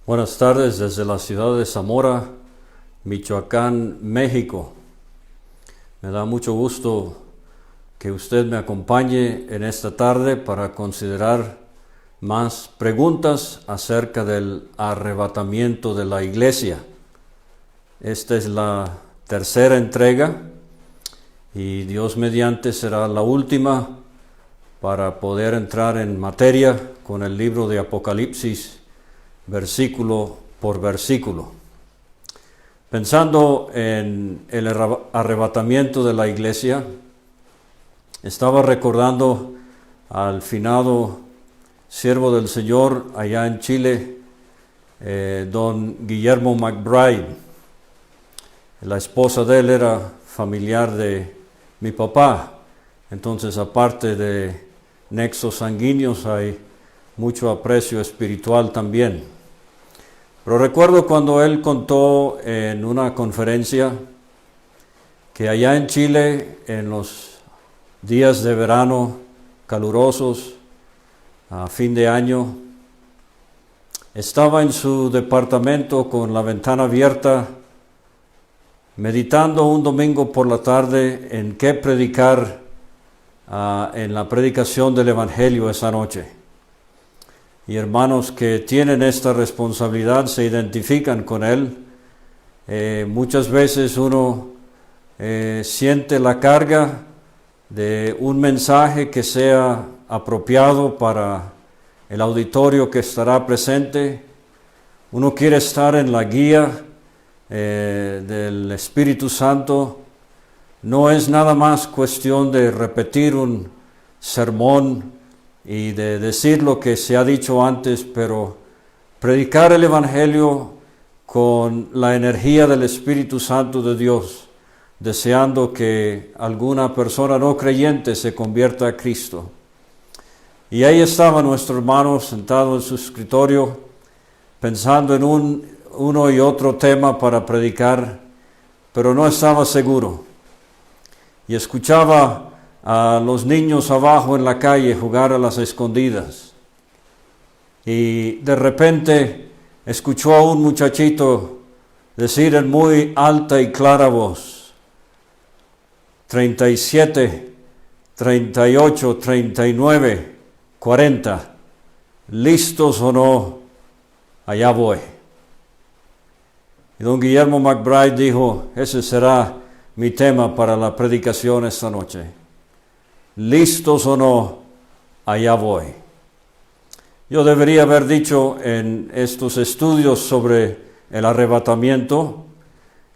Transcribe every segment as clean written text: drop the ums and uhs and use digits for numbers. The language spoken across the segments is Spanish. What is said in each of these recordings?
Buenas tardes desde la ciudad de Zamora, Michoacán, México. Me da mucho gusto que usted me acompañe en esta tarde para considerar más preguntas acerca del arrebatamiento de la iglesia. Esta es la tercera entrega y Dios mediante será la última para poder entrar en materia con el libro de Apocalipsis, versículo por versículo. Pensando en el arrebatamiento de la iglesia, estaba recordando al finado siervo del Señor allá en Chile, don Guillermo McBride. La esposa de él era familiar de mi papá, entonces aparte de nexos sanguíneos hay mucho aprecio espiritual también. Pero recuerdo cuando él contó en una conferencia que allá en Chile, en los días de verano calurosos, a fin de año, estaba en su departamento con la ventana abierta, meditando un domingo por la tarde en qué predicar en la predicación del Evangelio esa noche. Y hermanos que tienen esta responsabilidad se identifican con él. Muchas veces uno siente la carga de un mensaje que sea apropiado para el auditorio que estará presente. Uno quiere estar en la guía del Espíritu Santo. No es nada más cuestión de repetir un sermón y de decir lo que se ha dicho antes, pero predicar el Evangelio con la energía del Espíritu Santo de Dios, deseando que alguna persona no creyente se convierta a Cristo. Y ahí estaba nuestro hermano sentado en su escritorio, pensando en uno y otro tema para predicar, pero no estaba seguro. Y escuchaba a los niños abajo en la calle jugar a las escondidas. Y de repente escuchó a un muchachito decir en muy alta y clara voz: 37, 38, 39, 40, ¿listos o no? Allá voy. Y don Guillermo McBride dijo: ese será mi tema para la predicación esta noche. ¿Listos o no? Allá voy. Yo debería haber dicho en estos estudios sobre el arrebatamiento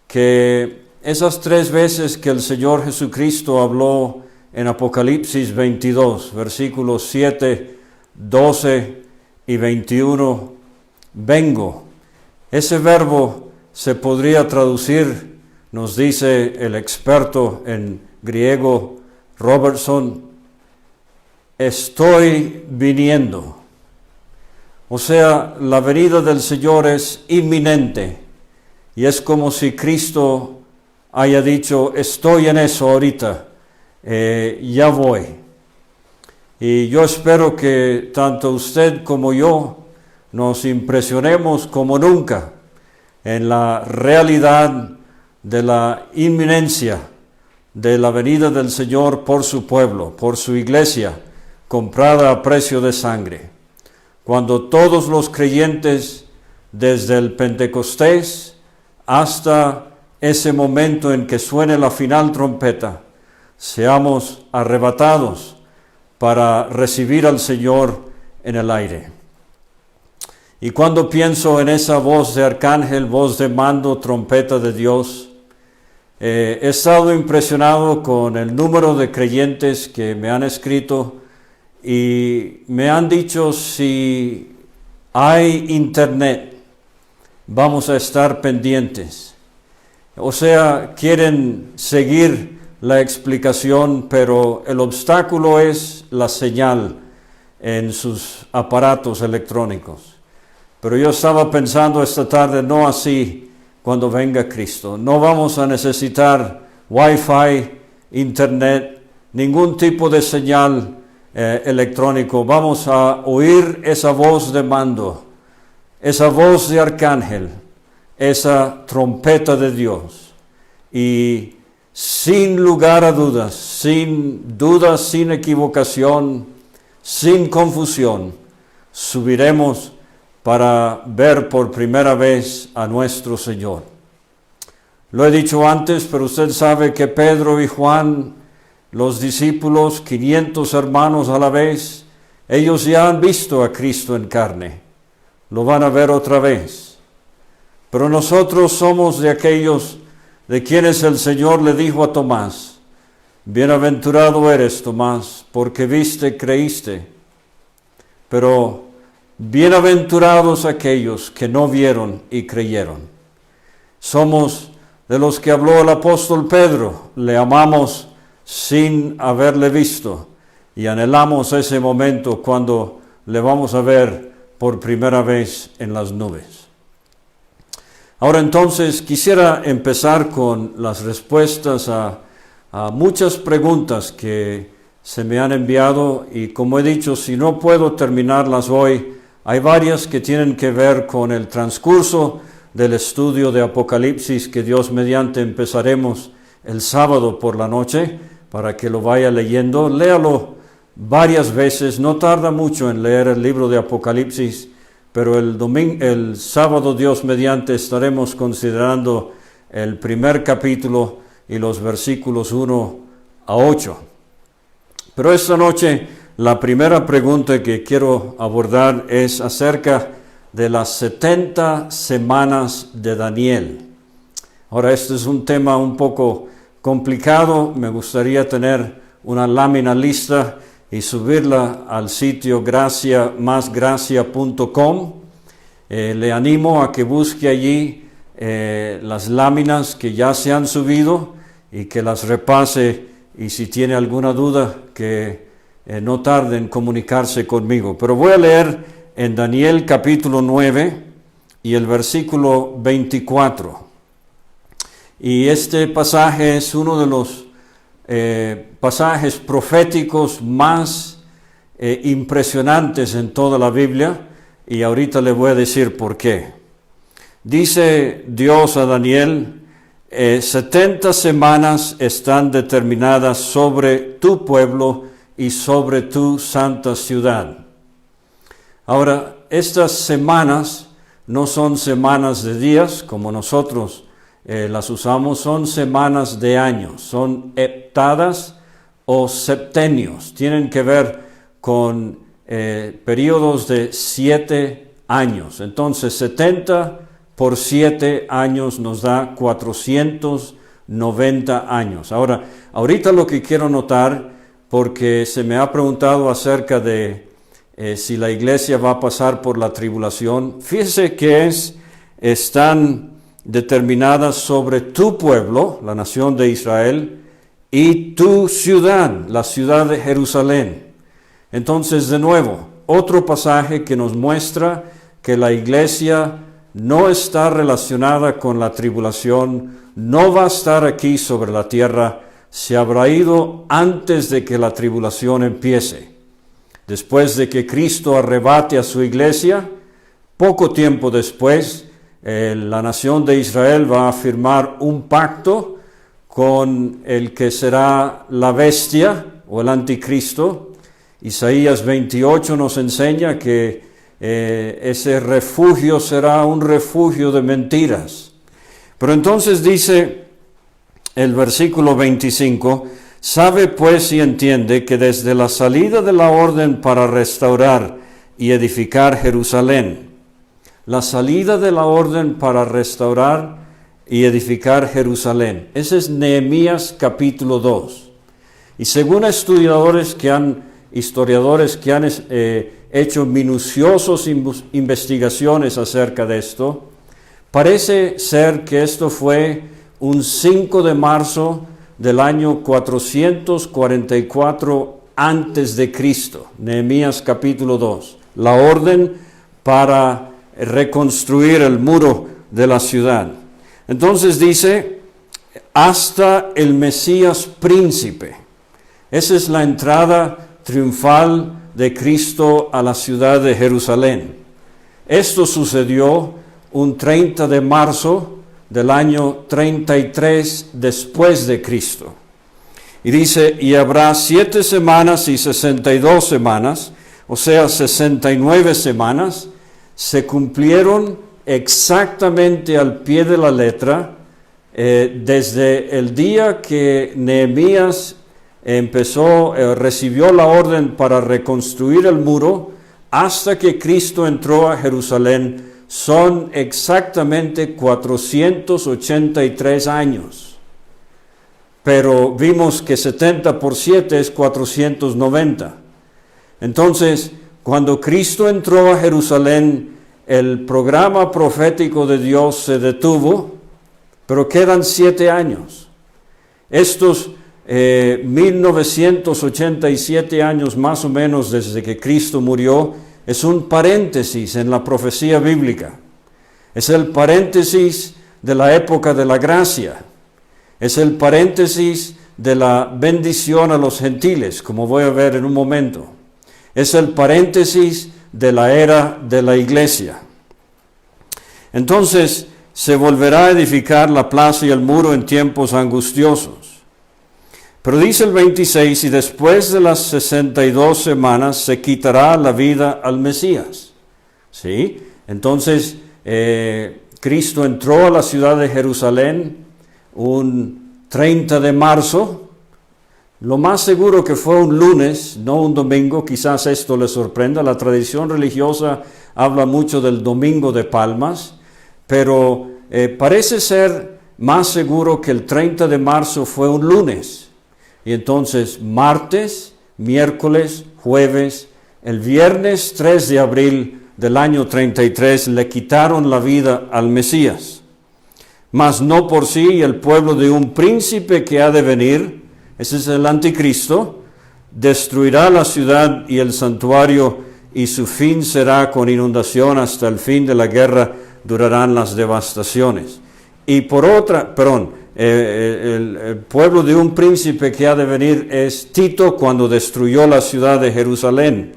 que esas 3 veces que el Señor Jesucristo habló en Apocalipsis 22, versículos 7, 12 y 21, vengo. Ese verbo se podría traducir, nos dice el experto en griego Robertson, estoy viniendo. O sea, la venida del Señor es inminente y es como si Cristo haya dicho: estoy en eso ahorita, ya voy. Y yo espero que tanto usted como yo nos impresionemos como nunca en la realidad de la inminencia de la venida del Señor por su pueblo, por su iglesia, comprada a precio de sangre. Cuando todos los creyentes, desde el Pentecostés hasta ese momento en que suene la final trompeta, seamos arrebatados para recibir al Señor en el aire. Y cuando pienso en esa voz de arcángel, voz de mando, trompeta de Dios, he estado impresionado con el número de creyentes que me han escrito y me han dicho: si hay internet, vamos a estar pendientes. O sea, quieren seguir la explicación, pero el obstáculo es la señal en sus aparatos electrónicos. Pero yo estaba pensando esta tarde, no así cuando venga Cristo. No vamos a necesitar Wi-Fi, internet, ningún tipo de señal electrónico. Vamos a oír esa voz de mando esa voz de arcángel, esa trompeta de Dios. Y sin lugar a dudas, sin equivocación, sin confusión, subiremos para ver por primera vez a nuestro Señor. Lo he dicho antes, pero usted sabe que Pedro y Juan, los discípulos, 500 hermanos a la vez, ellos ya han visto a Cristo en carne. Lo van a ver otra vez. Pero nosotros somos de aquellos de quienes el Señor le dijo a Tomás: bienaventurado eres, Tomás, porque viste, creíste. Pero bienaventurados aquellos que no vieron y creyeron. Somos de los que habló el apóstol Pedro. Le amamos sin haberle visto y anhelamos ese momento cuando le vamos a ver por primera vez en las nubes. Ahora entonces quisiera empezar con las respuestas a muchas preguntas que se me han enviado, y como he dicho, si no puedo terminarlas hoy, hay varias que tienen que ver con el transcurso del estudio de Apocalipsis que Dios mediante empezaremos el sábado por la noche, para que lo vaya leyendo. Léalo varias veces, no tarda mucho en leer el libro de Apocalipsis, pero el sábado Dios mediante estaremos considerando el primer capítulo y los versículos 1 a 8. Pero esta noche la primera pregunta que quiero abordar es acerca de las 70 semanas de Daniel. Ahora, este es un tema un poco complicado. Me gustaría tener una lámina lista y subirla al sitio gracia.com. Le animo a que busque allí las láminas que ya se han subido y que las repase, y si tiene alguna duda que no tarde en comunicarse conmigo. Pero voy a leer en Daniel capítulo 9 y el versículo 24. Y este pasaje es uno de los pasajes proféticos más impresionantes en toda la Biblia, y ahorita le voy a decir por qué. Dice Dios a Daniel: 70 semanas están determinadas sobre tu pueblo y sobre tu santa ciudad. Ahora, estas semanas no son semanas de días como nosotros las usamos, son semanas de años, son heptadas o septenios, tienen que ver con periodos de 7 años. Entonces 70 por 7 años nos da 490 años. Ahora, ahorita lo que quiero notar, porque se me ha preguntado acerca de si la iglesia va a pasar por la tribulación, fíjese que están determinadas sobre tu pueblo, la nación de Israel, y tu ciudad, la ciudad de Jerusalén. Entonces, de nuevo, otro pasaje que nos muestra que la iglesia no está relacionada con la tribulación, no va a estar aquí sobre la tierra, se habrá ido antes de que la tribulación empiece. Después de que Cristo arrebate a su iglesia, poco tiempo después, la nación de Israel va a firmar un pacto con el que será la bestia o el anticristo. Isaías 28 nos enseña que ese refugio será un refugio de mentiras. Pero entonces dice el versículo 25: sabe pues y entiende que desde la salida de la orden para restaurar y edificar Jerusalén, la salida de la orden para restaurar y edificar Jerusalén. Ese es Nehemías capítulo 2. Y según historiadores que han hecho minuciosas investigaciones acerca de esto, parece ser que esto fue un 5 de marzo del año 444 antes de Cristo. Nehemías capítulo 2. La orden para reconstruir el muro de la ciudad. Entonces dice, hasta el Mesías príncipe. Esa es la entrada triunfal de Cristo a la ciudad de Jerusalén. Esto sucedió un 30 de marzo del año 33 después de Cristo. Y dice, y habrá 7 semanas y 62 semanas, o sea, 69 semanas, se cumplieron exactamente al pie de la letra, desde el día que Nehemías recibió la orden para reconstruir el muro, hasta que Cristo entró a Jerusalén, son exactamente 483 años. Pero vimos que 70 por 7 es 490. Entonces, cuando Cristo entró a Jerusalén, el programa profético de Dios se detuvo, pero quedan 7 años. Estos 1987 años más o menos desde que Cristo murió, es un paréntesis en la profecía bíblica. Es el paréntesis de la época de la gracia. Es el paréntesis de la bendición a los gentiles, como voy a ver en un momento. Es el paréntesis de la era de la iglesia. Entonces, se volverá a edificar la plaza y el muro en tiempos angustiosos. Pero dice el 26, y después de las 62 semanas se quitará la vida al Mesías. ¿Sí? Entonces, Cristo entró a la ciudad de Jerusalén un 30 de marzo, lo más seguro que fue un lunes, no un domingo. Quizás esto les sorprenda, la tradición religiosa habla mucho del domingo de Palmas, pero parece ser más seguro que el 30 de marzo fue un lunes, y entonces martes, miércoles, jueves, el viernes 3 de abril del año 33 le quitaron la vida al Mesías. Mas no por sí, el pueblo de un príncipe que ha de venir, ese es el anticristo, destruirá la ciudad y el santuario, y su fin será con inundación. Hasta el fin de la guerra durarán las devastaciones. Y el pueblo de un príncipe que ha de venir es Tito, cuando destruyó la ciudad de Jerusalén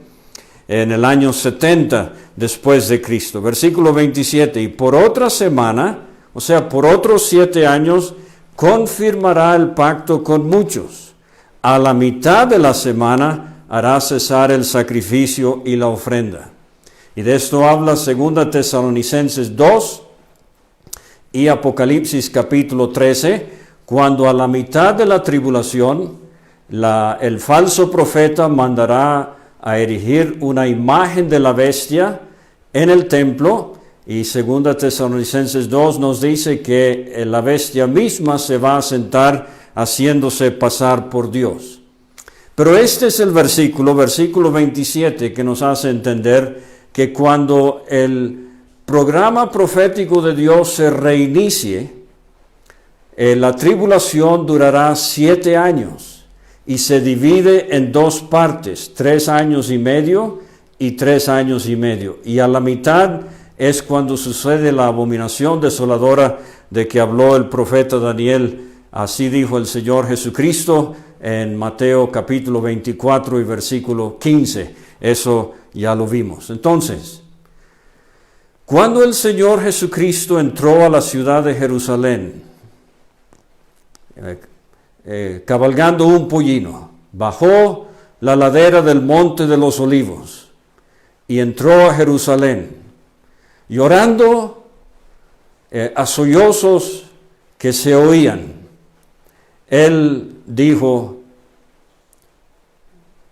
en el año 70 después de Cristo. Versículo 27, y por otra semana, o sea, por otros 7 años, confirmará el pacto con muchos. A la mitad de la semana hará cesar el sacrificio y la ofrenda. Y de esto habla 2 Tesalonicenses 2 y Apocalipsis capítulo 13, cuando a la mitad de la tribulación, el falso profeta mandará a erigir una imagen de la bestia en el templo. Y 2 Tesalonicenses 2 nos dice que la bestia misma se va a sentar haciéndose pasar por Dios. Pero este es el versículo 27, que nos hace entender que cuando el programa profético de Dios se reinicie, la tribulación durará 7 años y se divide en 2 partes, 3 años y medio y 3 años y medio. Y a la mitad es cuando sucede la abominación desoladora de que habló el profeta Daniel. Así dijo el Señor Jesucristo en Mateo capítulo 24 y versículo 15. Eso ya lo vimos. Entonces, cuando el Señor Jesucristo entró a la ciudad de Jerusalén, cabalgando un pollino, bajó la ladera del Monte de los Olivos y entró a Jerusalén, llorando a sollozos que se oían. Él dijo: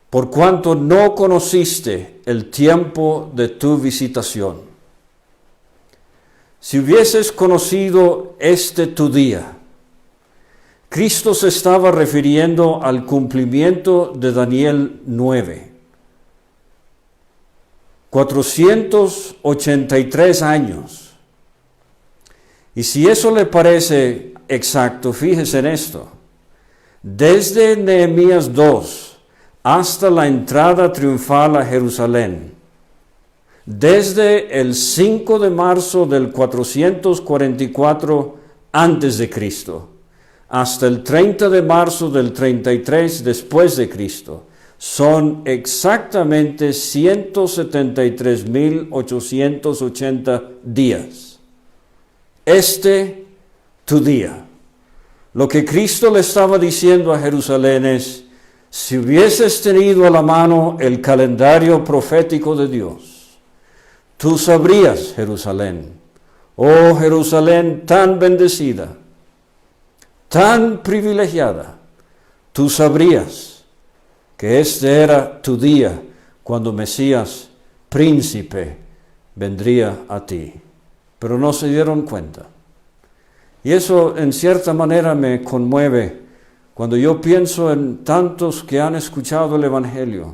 por cuanto no conociste el tiempo de tu visitación. Si hubieses conocido tu día. Cristo se estaba refiriendo al cumplimiento de Daniel 9. 483 años. Y si eso le parece exacto, fíjese en esto. Desde Nehemías 2 hasta la entrada triunfal a Jerusalén, desde el 5 de marzo del 444 antes de Cristo, hasta el 30 de marzo del 33 después de Cristo, son exactamente 173.880 días. Tu día. Lo que Cristo le estaba diciendo a Jerusalén es, si hubieses tenido a la mano el calendario profético de Dios, tú sabrías, Jerusalén, oh Jerusalén tan bendecida, tan privilegiada, tú sabrías que este era tu día cuando Mesías, príncipe, vendría a ti. Pero no se dieron cuenta. Y eso en cierta manera me conmueve cuando yo pienso en tantos que han escuchado el Evangelio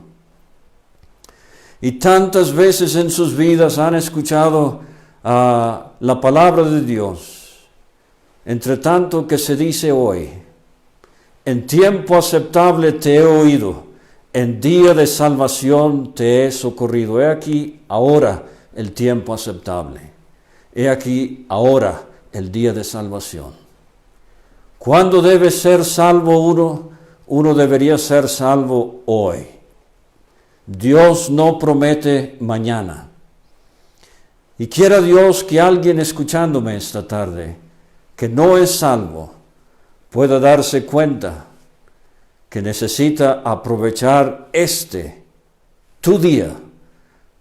y tantas veces en sus vidas han escuchado la palabra de Dios. Entre tanto que se dice hoy, en tiempo aceptable te he oído, en día de salvación te he socorrido. He aquí ahora el tiempo aceptable. He aquí ahora el día de salvación. ¿Cuándo debe ser salvo uno? Uno debería ser salvo hoy. Dios no promete mañana. Y quiera Dios que alguien escuchándome esta tarde, que no es salvo, pueda darse cuenta que necesita aprovechar tu día,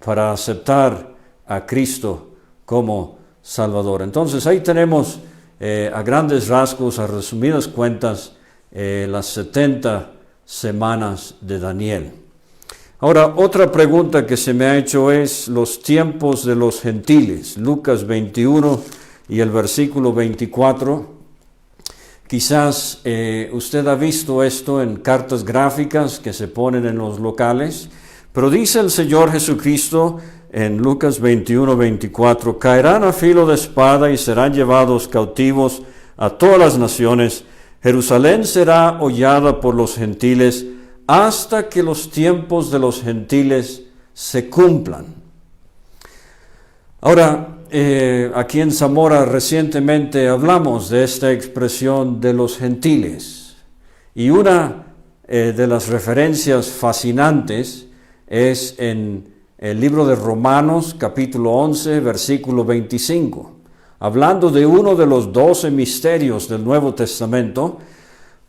para aceptar a Cristo como Salvador. Entonces ahí tenemos a grandes rasgos, a resumidas cuentas, las 70 semanas de Daniel. Ahora, otra pregunta que se me ha hecho es los tiempos de los gentiles. Lucas 21 y el versículo 24. Quizás usted ha visto esto en cartas gráficas que se ponen en los locales, pero dice el Señor Jesucristo en Lucas 21, 24, caerán a filo de espada y serán llevados cautivos a todas las naciones. Jerusalén será hollada por los gentiles hasta que los tiempos de los gentiles se cumplan. Ahora, aquí en Zamora recientemente hablamos de esta expresión de los gentiles. Y una de las referencias fascinantes es en el libro de Romanos, capítulo 11, versículo 25. Hablando de uno de los 12 misterios del Nuevo Testamento,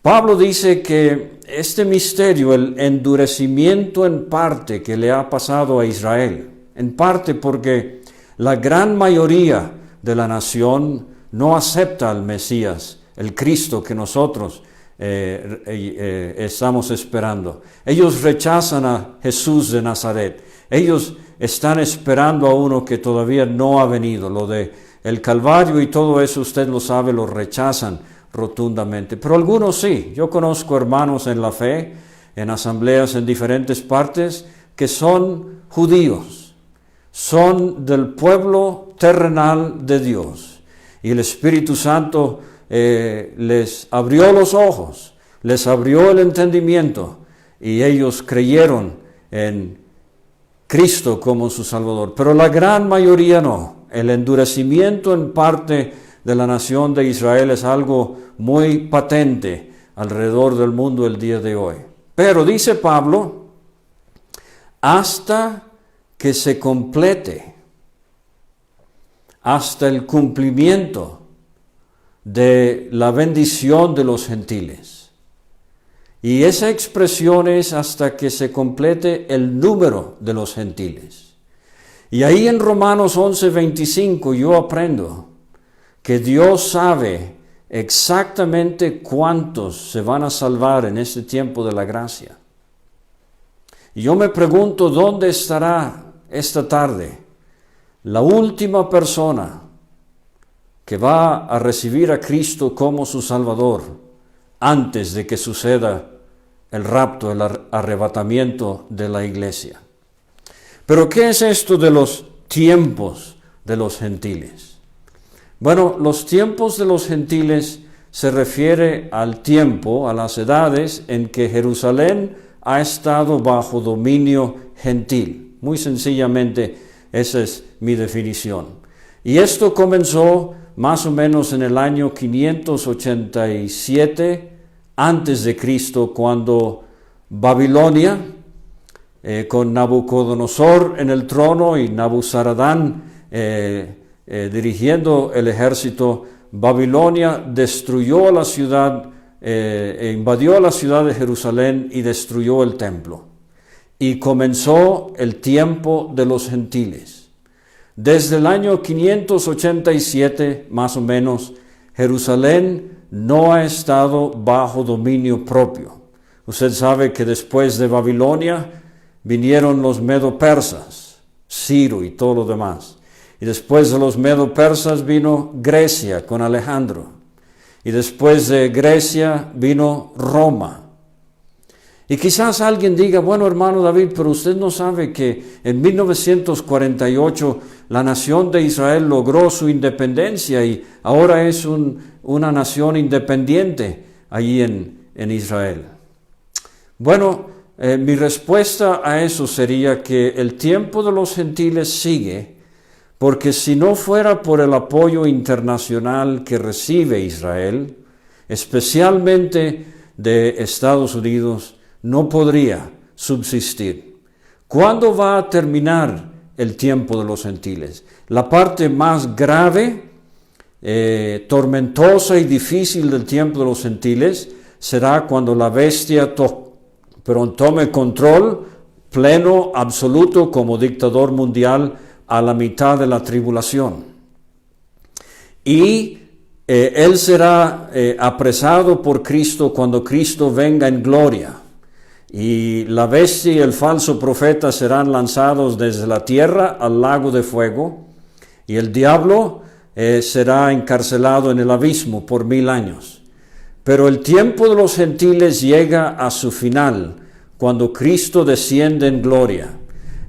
Pablo dice que este misterio, el endurecimiento en parte que le ha pasado a Israel, en parte porque la gran mayoría de la nación no acepta al Mesías, el Cristo que nosotros estamos esperando. Ellos rechazan a Jesús de Nazaret. Ellos están esperando a uno que todavía no ha venido. Lo de el Calvario y todo eso, usted lo sabe, lo rechazan rotundamente. Pero algunos sí. Yo conozco hermanos en la fe, en asambleas en diferentes partes, que son judíos. Son del pueblo terrenal de Dios. Y el Espíritu Santo les abrió los ojos, les abrió el entendimiento, y ellos creyeron en Cristo como su Salvador. Pero la gran mayoría no. El endurecimiento en parte de la nación de Israel es algo muy patente alrededor del mundo el día de hoy. Pero dice Pablo, hasta que se complete, hasta el cumplimiento de la bendición de los gentiles. Y esa expresión es hasta que se complete el número de los gentiles. Y ahí en Romanos 11:25 yo aprendo que Dios sabe exactamente cuántos se van a salvar en este tiempo de la gracia. Y yo me pregunto, ¿dónde estará esta tarde la última persona que va a recibir a Cristo como su Salvador antes de que suceda el rapto, el arrebatamiento de la iglesia? Pero ¿qué es esto de los tiempos de los gentiles? Bueno, los tiempos de los gentiles se refiere al tiempo, a las edades en que Jerusalén ha estado bajo dominio gentil. Muy sencillamente, esa es mi definición. Y esto comenzó más o menos en el año 587 antes de Cristo, cuando Babilonia, con Nabucodonosor en el trono y Nabuzaradán dirigiendo el ejército. Babilonia destruyó la ciudad, invadió la ciudad de Jerusalén y destruyó el templo. Y comenzó el tiempo de los gentiles. Desde el año 587, más o menos, Jerusalén no ha estado bajo dominio propio. Usted sabe que después de Babilonia vinieron los medo-persas, Ciro y todo lo demás. Y después de los medo-persas vino Grecia con Alejandro. Y después de Grecia vino Roma. Y quizás alguien diga, bueno, hermano David, pero usted no sabe que en 1948 la nación de Israel logró su independencia y ahora es una nación independiente allí en Israel. Bueno, mi respuesta a eso sería que el tiempo de los gentiles sigue, porque si no fuera por el apoyo internacional que recibe Israel, especialmente de Estados Unidos, no podría subsistir. ¿Cuándo va a terminar el tiempo de los gentiles? La parte más grave, tormentosa y difícil del tiempo de los gentiles será cuando la bestia tome control pleno, absoluto, como dictador mundial a la mitad de la tribulación. Y él será apresado por Cristo cuando Cristo venga en gloria. Y la bestia y el falso profeta serán lanzados desde la tierra al lago de fuego, y el diablo será encarcelado en el abismo por 1000 años. Pero el tiempo de los gentiles llega a su final, cuando Cristo desciende en gloria.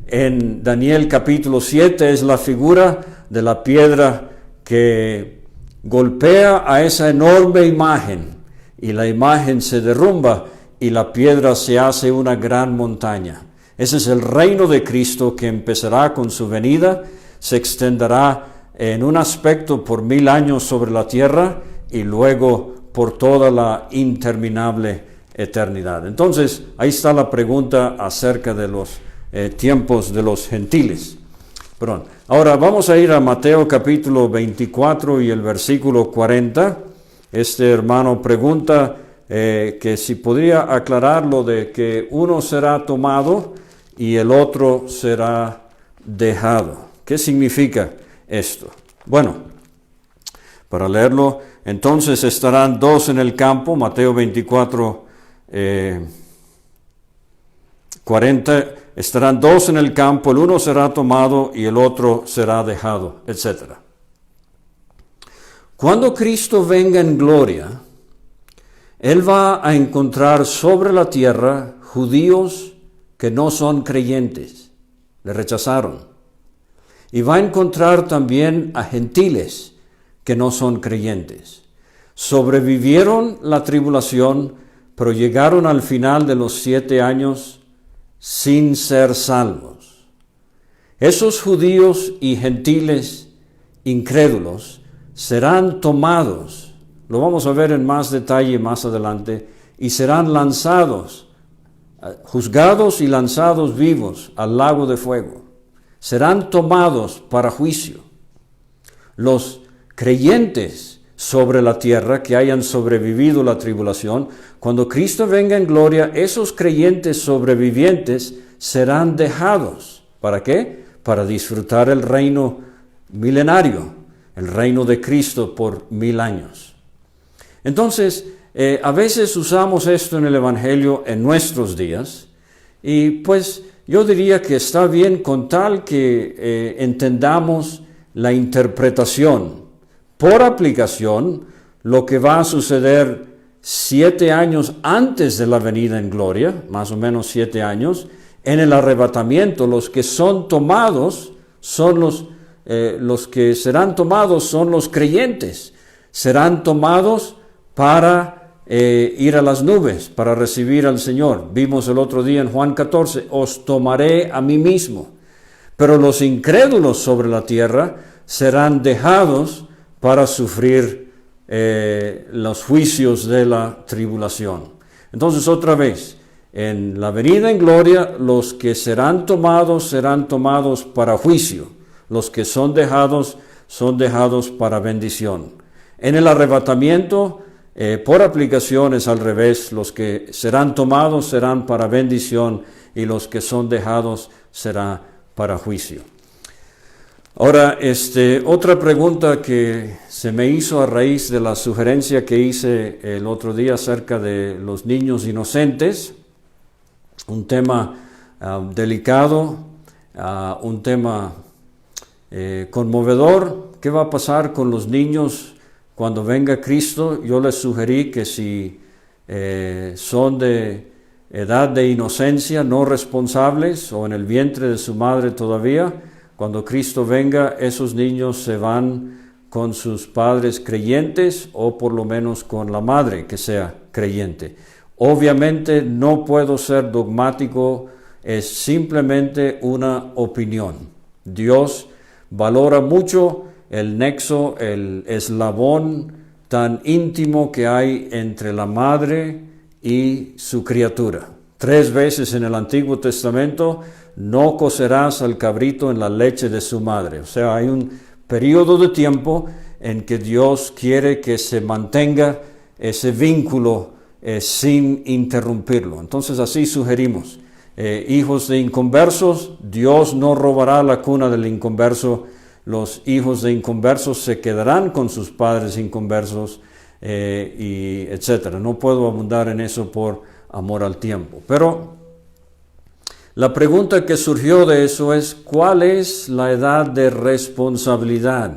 En Daniel capítulo 7 es la figura de la piedra que golpea a esa enorme imagen, y la imagen se derrumba, y la piedra se hace una gran montaña. Ese es el reino de Cristo que empezará con su venida, se extenderá en un aspecto por 1000 años sobre la tierra y luego por toda la interminable eternidad. Entonces, ahí está la pregunta acerca de los tiempos de los gentiles. Perdón. Ahora vamos a ir a Mateo capítulo 24 y el versículo 40. Este hermano pregunta que si podría aclarar lo de que uno será tomado y el otro será dejado. ¿Qué significa esto? Bueno, para leerlo, entonces estarán dos en el campo, Mateo 24, 40, estarán dos en el campo, el uno será tomado y el otro será dejado, etc. Cuando Cristo venga en gloria, Él va a encontrar sobre la tierra judíos que no son creyentes, le rechazaron. Y va a encontrar también a gentiles que no son creyentes. Sobrevivieron la tribulación, pero llegaron al final de los 7 años sin ser salvos. Esos judíos y gentiles incrédulos serán tomados, lo vamos a ver en más detalle más adelante, y serán lanzados, juzgados y lanzados vivos al lago de fuego. Serán tomados para juicio. Los creyentes sobre la tierra que hayan sobrevivido la tribulación, cuando Cristo venga en gloria, esos creyentes sobrevivientes serán dejados. ¿Para qué? Para disfrutar el reino milenario, el reino de Cristo por 1000 años. Entonces, a veces usamos esto en el Evangelio en nuestros días, y pues yo diría que está bien con tal que entendamos la interpretación por aplicación, lo que va a suceder 7 años antes de la venida en gloria, más o menos 7 años, en el arrebatamiento. Los que son tomados son los que serán tomados son los creyentes. Serán tomados para ir a las nubes, para recibir al Señor. Vimos el otro día en Juan 14, os tomaré a mí mismo. Pero los incrédulos sobre la tierra serán dejados para sufrir los juicios de la tribulación. Entonces, otra vez, en la venida en gloria, los que serán tomados para juicio. Los que son dejados para bendición. En el arrebatamiento, por aplicación es al revés. Los que serán tomados serán para bendición y los que son dejados será para juicio. Ahora, otra pregunta que se me hizo a raíz de la sugerencia que hice el otro día acerca de los niños inocentes, un tema delicado, un tema conmovedor. ¿Qué va a pasar con los niños cuando venga Cristo? Yo les sugerí que si son de edad de inocencia, no responsables o en el vientre de su madre todavía, cuando Cristo venga, esos niños se van con sus padres creyentes o por lo menos con la madre que sea creyente. Obviamente no puedo ser dogmático, es simplemente una opinión. Dios valora mucho el nexo, el eslabón tan íntimo que hay entre la madre y su criatura. 3 veces en el Antiguo Testamento, no cocerás al cabrito en la leche de su madre. O sea, hay un periodo de tiempo en que Dios quiere que se mantenga ese vínculo sin interrumpirlo. Entonces así sugerimos, hijos de inconversos, Dios no robará la cuna del inconverso. Los hijos de inconversos se quedarán con sus padres inconversos, y etcétera. No puedo abundar en eso por amor al tiempo. Pero la pregunta que surgió de eso es, ¿cuál es la edad de responsabilidad?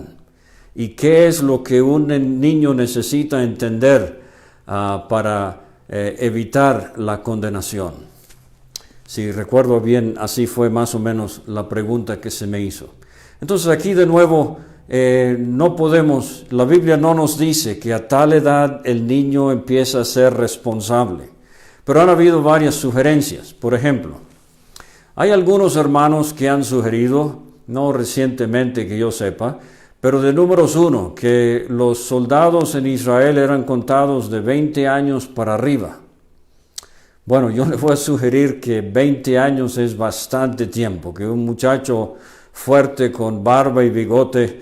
¿Y qué es lo que un niño necesita entender para evitar la condenación? Si recuerdo bien, así fue más o menos la pregunta que se me hizo. Entonces aquí de nuevo, no podemos, la Biblia no nos dice que a tal edad el niño empieza a ser responsable. Pero han habido varias sugerencias. Por ejemplo, hay algunos hermanos que han sugerido, no recientemente que yo sepa, pero de Números 1, que los soldados en Israel eran contados de 20 años para arriba. Bueno, yo le voy a sugerir que 20 años es bastante tiempo, que un muchacho fuerte con barba y bigote,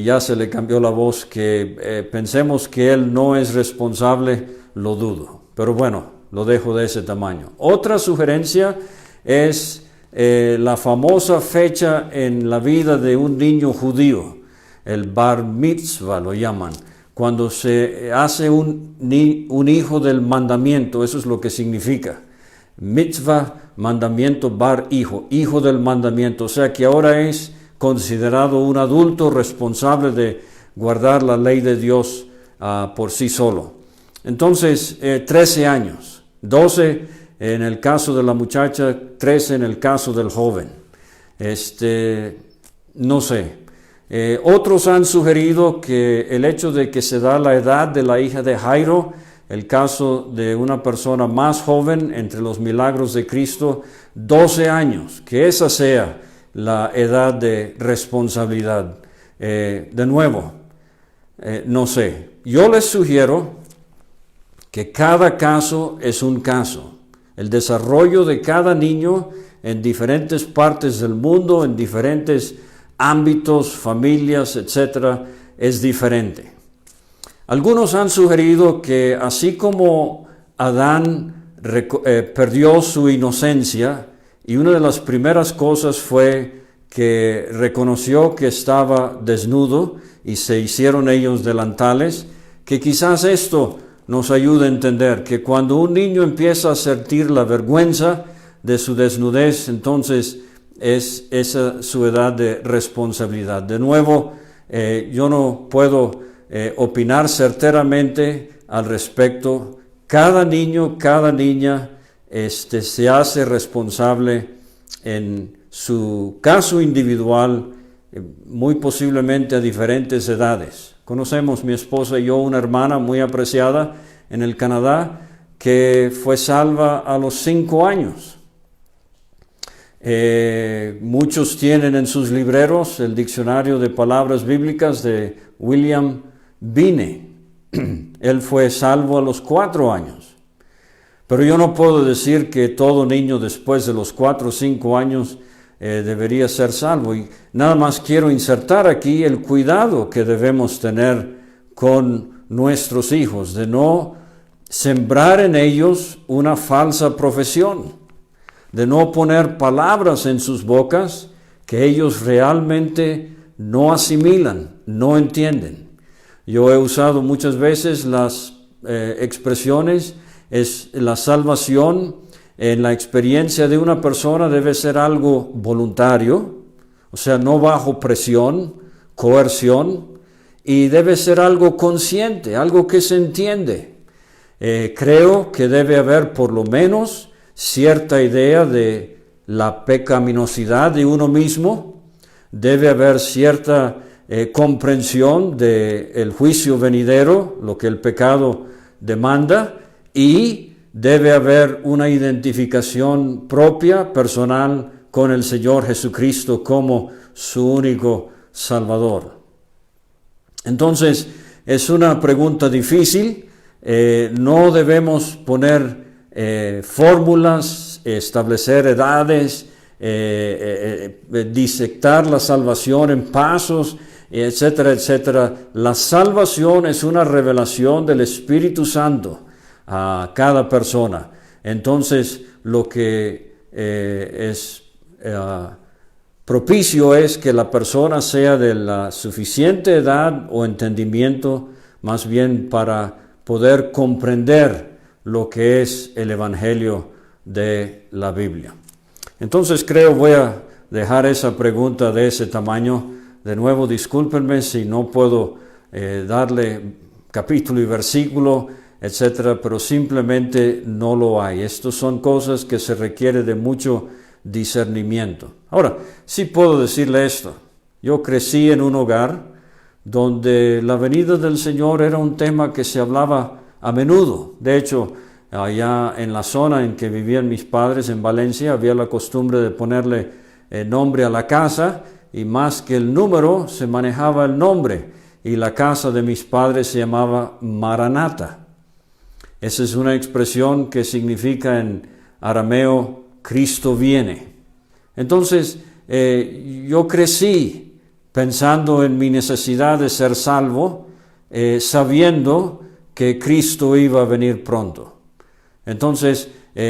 ya se le cambió la voz, que pensemos que él no es responsable, lo dudo. Pero bueno, lo dejo de ese tamaño. Otra sugerencia es la famosa fecha en la vida de un niño judío, el bar mitzvah lo llaman, cuando se hace un hijo del mandamiento. Eso es lo que significa. Mitzvah, mandamiento, bar, hijo del mandamiento. O sea que ahora es considerado un adulto responsable de guardar la ley de Dios por sí solo. Entonces, 13 años, 12 en el caso de la muchacha, 13 en el caso del joven. No sé. Otros han sugerido que el hecho de que se da la edad de la hija de Jairo, el caso de una persona más joven entre los milagros de Cristo, 12 años, que esa sea la edad de responsabilidad. De nuevo, no sé. Yo les sugiero que cada caso es un caso. El desarrollo de cada niño en diferentes partes del mundo, en diferentes ámbitos, familias, etcétera, es diferente. Algunos han sugerido que así como Adán perdió su inocencia, y una de las primeras cosas fue que reconoció que estaba desnudo y se hicieron ellos delantales, que quizás esto nos ayude a entender que cuando un niño empieza a sentir la vergüenza de su desnudez, entonces es esa su edad de responsabilidad. De nuevo, yo no puedo opinar certeramente al respecto. Cada niño, cada niña se hace responsable en su caso individual, muy posiblemente a diferentes edades. Conocemos, mi esposa y yo, una hermana muy apreciada en el Canadá que fue salva a los 5 años. Muchos tienen en sus libreros el diccionario de palabras bíblicas de William Binney. Él fue salvo a los 4 años. Pero yo no puedo decir que todo niño después de los 4 o 5 años debería ser salvo. Y nada más quiero insertar aquí el cuidado que debemos tener con nuestros hijos, de no sembrar en ellos una falsa profesión, de no poner palabras en sus bocas que ellos realmente no asimilan, no entienden. Yo he usado muchas veces las expresiones, es la salvación en la experiencia de una persona debe ser algo voluntario, o sea, no bajo presión, coerción, y debe ser algo consciente, algo que se entiende. Creo que debe haber por lo menos cierta idea de la pecaminosidad de uno mismo, debe haber cierta comprensión del juicio venidero, lo que el pecado demanda, y debe haber una identificación propia, personal, con el Señor Jesucristo como su único Salvador. Entonces, es una pregunta difícil. No debemos poner fórmulas, establecer edades, disectar la salvación en pasos, etcétera, etcétera. La salvación es una revelación del Espíritu Santo a cada persona. Entonces, lo que es propicio es que la persona sea de la suficiente edad o entendimiento, más bien para poder comprender lo que es el Evangelio de la Biblia. Entonces voy a dejar esa pregunta de ese tamaño. De nuevo, discúlpenme si no puedo darle capítulo y versículo, etcétera, pero simplemente no lo hay. Estas son cosas que se requiere de mucho discernimiento. Ahora, sí puedo decirle esto. Yo crecí en un hogar donde la venida del Señor era un tema que se hablaba a menudo. De hecho, allá en la zona en que vivían mis padres, en Valencia, había la costumbre de ponerle nombre a la casa, y más que el número, se manejaba el nombre. Y la casa de mis padres se llamaba Maranata. Esa es una expresión que significa en arameo, Cristo viene. Entonces, yo crecí pensando en mi necesidad de ser salvo, sabiendo que Cristo iba a venir pronto. Entonces,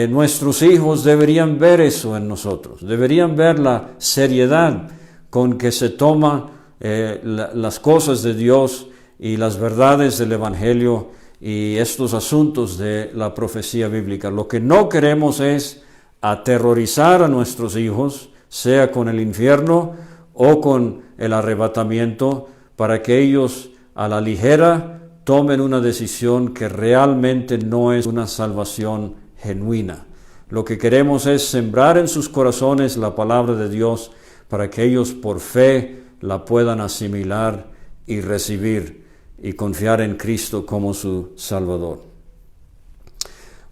nuestros hijos deberían ver eso en nosotros, deberían ver la seriedad con que se toman las cosas de Dios y las verdades del Evangelio y estos asuntos de la profecía bíblica. Lo que no queremos es aterrorizar a nuestros hijos, sea con el infierno o con el arrebatamiento, para que ellos a la ligera tomen una decisión que realmente no es una salvación genuina. Lo que queremos es sembrar en sus corazones la palabra de Dios para que ellos por fe la puedan asimilar y recibir y confiar en Cristo como su Salvador.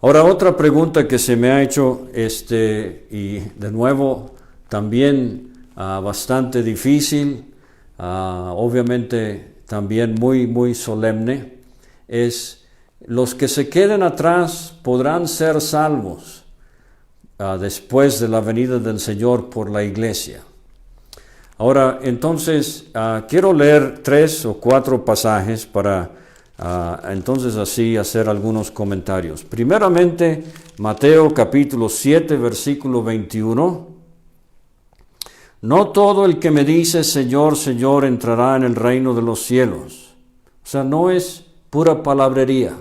Ahora, otra pregunta que se me ha hecho, y de nuevo también bastante difícil, obviamente también muy, muy solemne, es: ¿los que se queden atrás podrán ser salvos después de la venida del Señor por la iglesia? Ahora, entonces, quiero leer 3 o 4 pasajes para entonces así hacer algunos comentarios. Primeramente, Mateo capítulo 7, versículo 21. No todo el que me dice Señor, Señor entrará en el reino de los cielos. O sea, no es pura palabrería.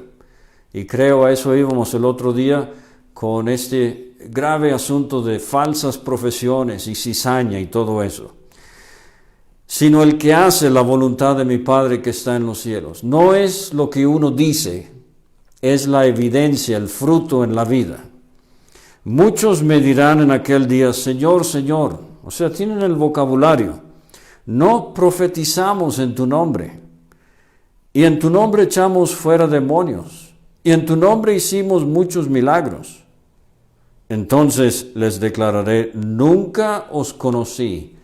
Y creo a eso íbamos el otro día con este grave asunto de falsas profesiones y cizaña y todo eso. Sino el que hace la voluntad de mi Padre que está en los cielos. No es lo que uno dice, es la evidencia, el fruto en la vida. Muchos me dirán en aquel día, Señor, Señor. O sea, tienen el vocabulario. No profetizamos en tu nombre. Y en tu nombre echamos fuera demonios. Y en tu nombre hicimos muchos milagros. Entonces les declararé, nunca os conocí.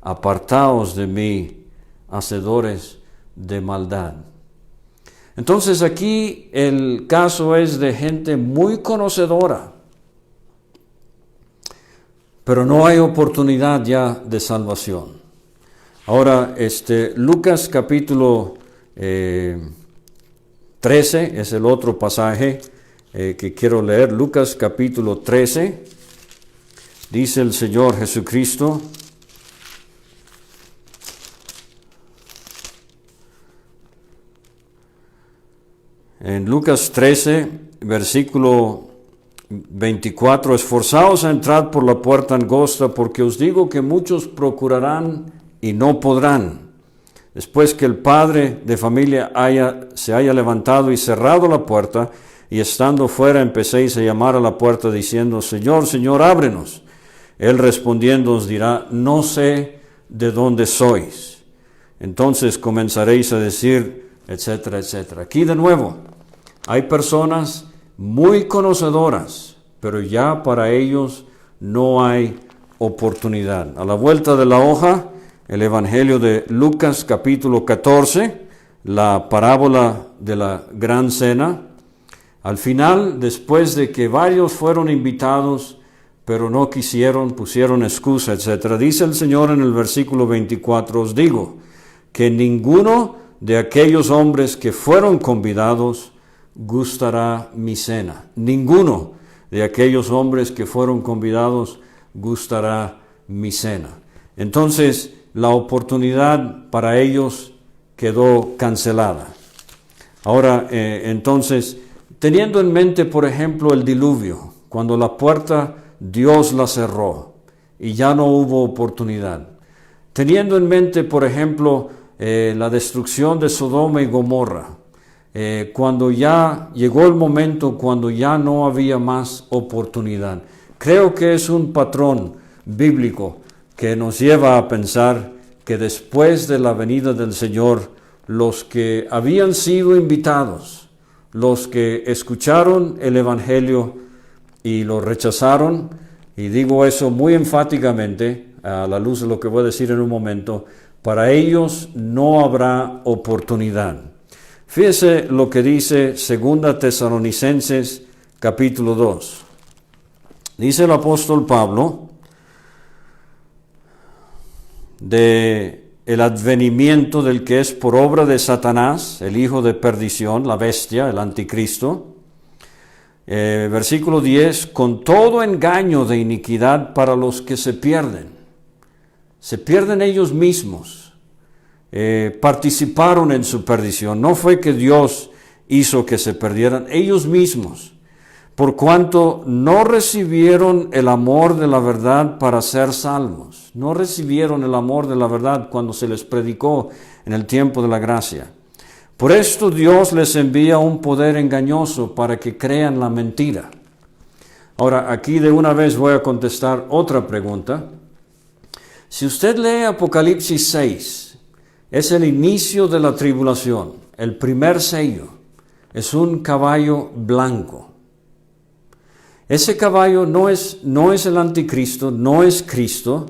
Apartaos de mí, hacedores de maldad. Entonces aquí el caso es de gente muy conocedora, pero no hay oportunidad ya de salvación. Ahora, Lucas capítulo 13 es el otro pasaje que quiero leer. Lucas capítulo 13, dice el Señor Jesucristo: en Lucas 13, versículo 24, esforzaos a entrar por la puerta angosta, porque os digo que muchos procurarán y no podrán. Después que el padre de familia se haya levantado y cerrado la puerta, y estando fuera empecéis a llamar a la puerta diciendo: Señor, Señor, ábrenos. Él respondiendo os dirá: no sé de dónde sois. Entonces comenzaréis a decir, etcétera, etcétera. Aquí de nuevo, hay personas muy conocedoras, pero ya para ellos no hay oportunidad. A la vuelta de la hoja, el Evangelio de Lucas capítulo 14, la parábola de la gran cena. Al final, después de que varios fueron invitados, pero no quisieron, pusieron excusa, etc., dice el Señor en el versículo 24: os digo que ninguno de aquellos hombres que fueron convidados gustará mi cena. Ninguno de aquellos hombres que fueron convidados gustará mi cena. Entonces, la oportunidad para ellos quedó cancelada. Ahora, entonces, teniendo en mente, por ejemplo, el diluvio, cuando la puerta Dios la cerró y ya no hubo oportunidad. Teniendo en mente, por ejemplo, la destrucción de Sodoma y Gomorra, cuando ya llegó el momento, cuando ya no había más oportunidad. Creo que es un patrón bíblico que nos lleva a pensar que después de la venida del Señor, los que habían sido invitados, los que escucharon el Evangelio y lo rechazaron, y digo eso muy enfáticamente, a la luz de lo que voy a decir en un momento, para ellos no habrá oportunidad. Fíjese lo que dice 2 Tesalonicenses capítulo 2. Dice el apóstol Pablo de el advenimiento del que es por obra de Satanás, el hijo de perdición, la bestia, el anticristo. Versículo 10, con todo engaño de iniquidad para los que se pierden ellos mismos, participaron en su perdición. No fue que Dios hizo que se perdieran, ellos mismos, por cuanto no recibieron el amor de la verdad para ser salvos. No recibieron el amor de la verdad cuando se les predicó en el tiempo de la gracia. Por esto Dios les envía un poder engañoso para que crean la mentira. Ahora, aquí de una vez voy a contestar otra pregunta. Si usted lee Apocalipsis 6, es el inicio de la tribulación. El primer sello es un caballo blanco. Ese caballo no es el anticristo, no es Cristo,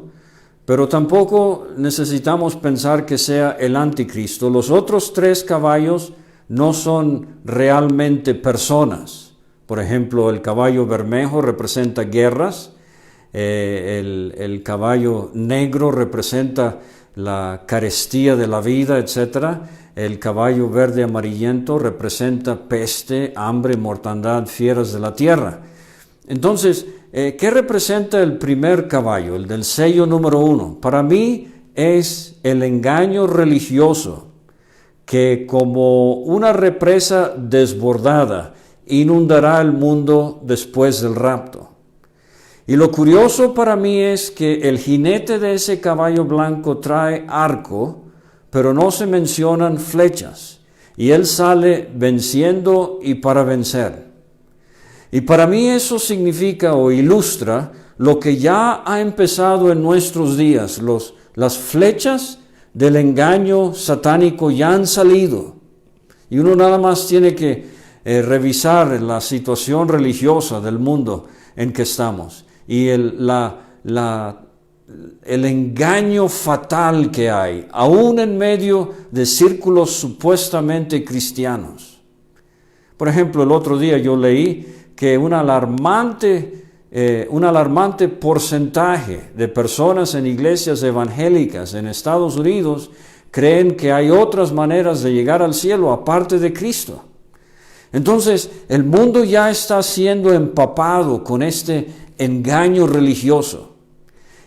pero tampoco necesitamos pensar que sea el anticristo. Los otros 3 caballos no son realmente personas. Por ejemplo, el caballo bermejo representa guerras, el caballo negro representa la carestía de la vida, etc. El caballo verde amarillento representa peste, hambre, mortandad, fieras de la tierra. Entonces, ¿qué representa el primer caballo, el del sello número 1? Para mí es el engaño religioso que como una represa desbordada inundará el mundo después del rapto. Y lo curioso para mí es que el jinete de ese caballo blanco trae arco, pero no se mencionan flechas, y él sale venciendo y para vencer. Y para mí eso significa o ilustra lo que ya ha empezado en nuestros días. Las flechas del engaño satánico ya han salido. Y uno nada más tiene que revisar la situación religiosa del mundo en que estamos. Y el engaño fatal que hay, aún en medio de círculos supuestamente cristianos. Por ejemplo, el otro día yo leí que un alarmante porcentaje de personas en iglesias evangélicas en Estados Unidos creen que hay otras maneras de llegar al cielo aparte de Cristo. Entonces, el mundo ya está siendo empapado con este engaño religioso.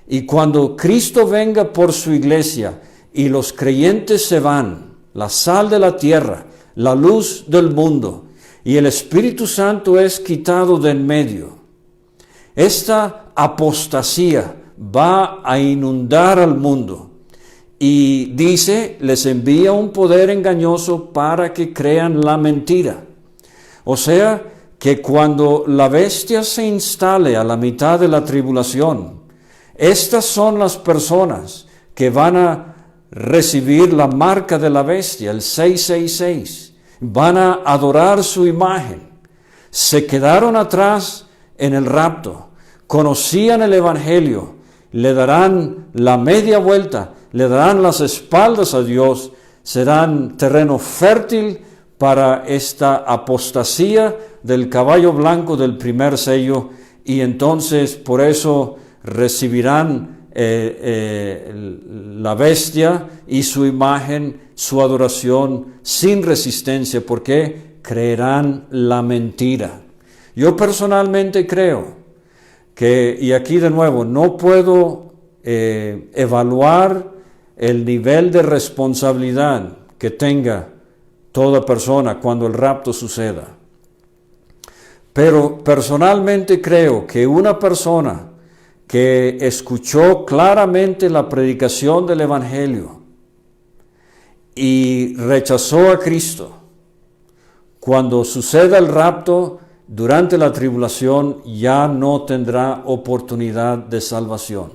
Y cuando Cristo venga por su iglesia y los creyentes se van, la sal de la tierra, la luz del mundo, y el Espíritu Santo es quitado de en medio, esta apostasía va a inundar al mundo. Y dice, les envía un poder engañoso para que crean la mentira. O sea, que cuando la bestia se instale a la mitad de la tribulación, estas son las personas que van a recibir la marca de la bestia, el 666. Van a adorar su imagen. Se quedaron atrás en el rapto, conocían el Evangelio, le darán la media vuelta, le darán las espaldas a Dios, serán terreno fértil para esta apostasía del caballo blanco del primer sello, y entonces por eso recibirán la bestia y su imagen, su adoración sin resistencia, porque creerán la mentira. Yo personalmente creo que, y aquí de nuevo, no puedo evaluar el nivel de responsabilidad que tenga toda persona cuando el rapto suceda. Pero personalmente creo que una persona que escuchó claramente la predicación del Evangelio y rechazó a Cristo, cuando suceda el rapto durante la tribulación, ya no tendrá oportunidad de salvación.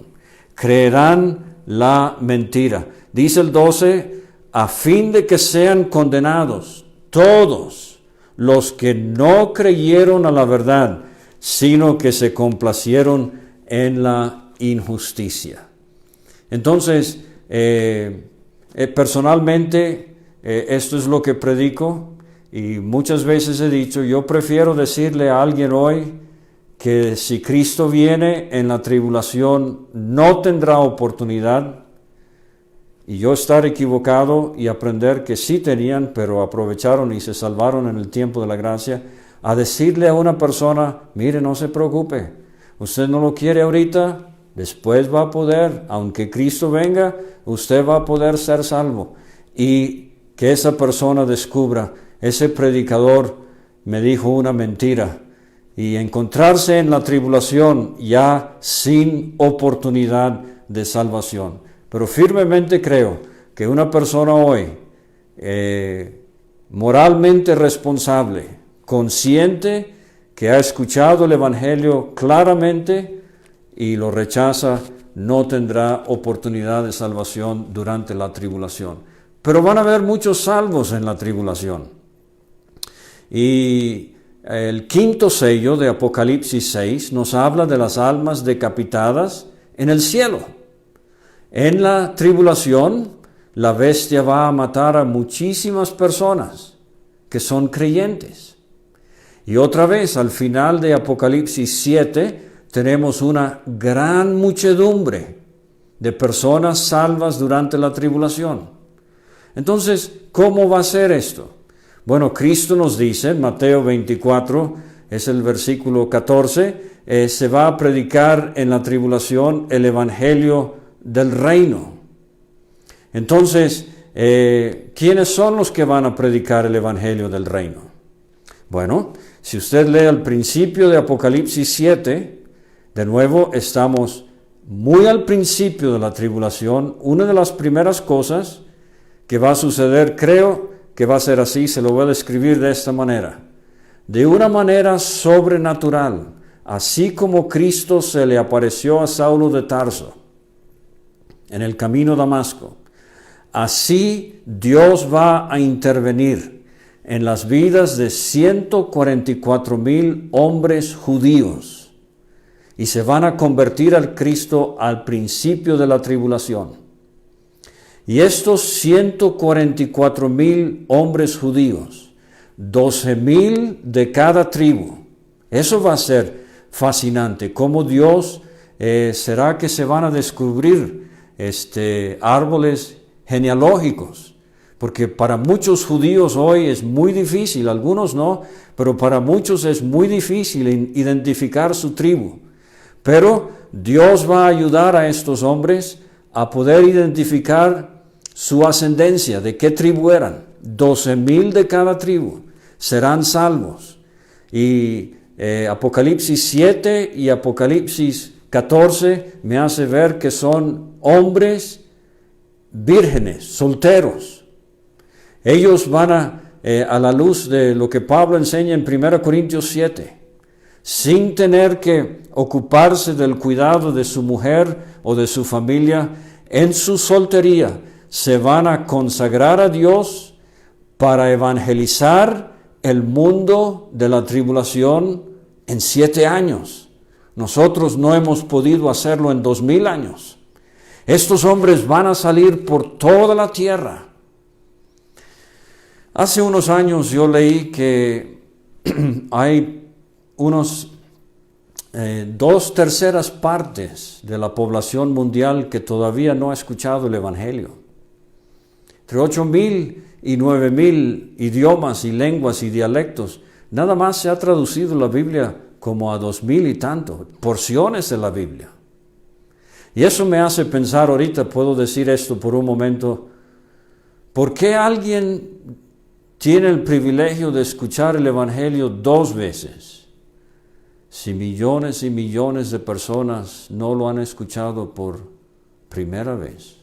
Creerán la mentira. Dice el 12, a fin de que sean condenados todos los que no creyeron a la verdad, sino que se complacieron en la injusticia. Entonces, personalmente, esto es lo que predico, y muchas veces he dicho, yo prefiero decirle a alguien hoy que si Cristo viene en la tribulación no tendrá oportunidad, y yo estar equivocado y aprender que sí tenían, pero aprovecharon y se salvaron en el tiempo de la gracia, a decirle a una persona, mire, no se preocupe, usted no lo quiere ahorita, después va a poder, aunque Cristo venga, usted va a poder ser salvo. Y que esa persona descubra, ese predicador me dijo una mentira, y encontrarse en la tribulación ya sin oportunidad de salvación. Pero firmemente creo que una persona hoy, moralmente responsable, consciente, que ha escuchado el Evangelio claramente y lo rechaza, no tendrá oportunidad de salvación durante la tribulación. Pero van a haber muchos salvos en la tribulación. Y el quinto sello de Apocalipsis 6 nos habla de las almas decapitadas en el cielo. En la tribulación, la bestia va a matar a muchísimas personas que son creyentes. Y otra vez, al final de Apocalipsis 7, tenemos una gran muchedumbre de personas salvas durante la tribulación. Entonces, ¿cómo va a ser esto? Bueno, Cristo nos dice, en Mateo 24, es el versículo 14, se va a predicar en la tribulación el Evangelio del reino. Entonces, ¿quiénes son los que van a predicar el Evangelio del reino? Bueno, si usted lee al principio de Apocalipsis 7, de nuevo estamos muy al principio de la tribulación. Una de las primeras cosas que va a suceder, creo que va a ser así, se lo voy a describir de esta manera. De una manera sobrenatural, así como Cristo se le apareció a Saulo de Tarso en el camino a Damasco, así Dios va a intervenir en las vidas de 144,000 hombres judíos y se van a convertir al Cristo al principio de la tribulación. Y estos 144,000 hombres judíos 12,000 de cada tribu. Eso va a ser fascinante. ¿Cómo Dios será que se van a descubrir árboles genealógicos? Porque para muchos judíos hoy es muy difícil, algunos no, pero para muchos es muy difícil identificar su tribu. Pero Dios va a ayudar a estos hombres a poder identificar su ascendencia, de qué tribu eran. 12,000 de cada tribu serán salvos. Y Apocalipsis 7 y Apocalipsis 14 me hace ver que son hombres vírgenes, solteros. Ellos van a la luz de lo que Pablo enseña en 1 Corintios 7, sin tener que ocuparse del cuidado de su mujer o de su familia, en su soltería se van a consagrar a Dios para evangelizar el mundo de la tribulación en 7 años. Nosotros no hemos podido hacerlo en 2000 años. Estos hombres van a salir por toda la tierra. Hace unos años yo leí que hay unos 2/3 partes de la población mundial que todavía no ha escuchado el Evangelio. Entre 8,000 y 9,000 idiomas y lenguas y dialectos, nada más se ha traducido la Biblia como a 2,000 y tanto, porciones de la Biblia. Y eso me hace pensar, ahorita puedo decir esto por un momento, ¿por qué alguien tiene el privilegio de escuchar el Evangelio 2 veces? Si millones y millones de personas no lo han escuchado por primera vez.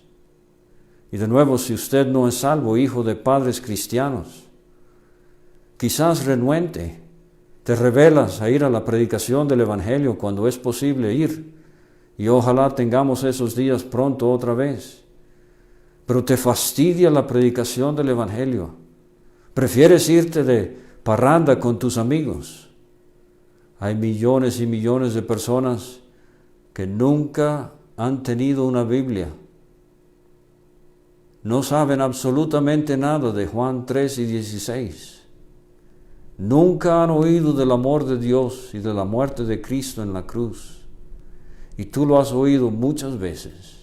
Y de nuevo, si usted no es salvo, hijo de padres cristianos, quizás renuente, te rebelas a ir a la predicación del Evangelio cuando es posible ir, y ojalá tengamos esos días pronto otra vez. Pero te fastidia la predicación del Evangelio. Prefieres irte de parranda con tus amigos. Hay millones y millones de personas que nunca han tenido una Biblia. No saben absolutamente nada de Juan 3 y 16. Nunca han oído del amor de Dios y de la muerte de Cristo en la cruz. Y tú lo has oído muchas veces.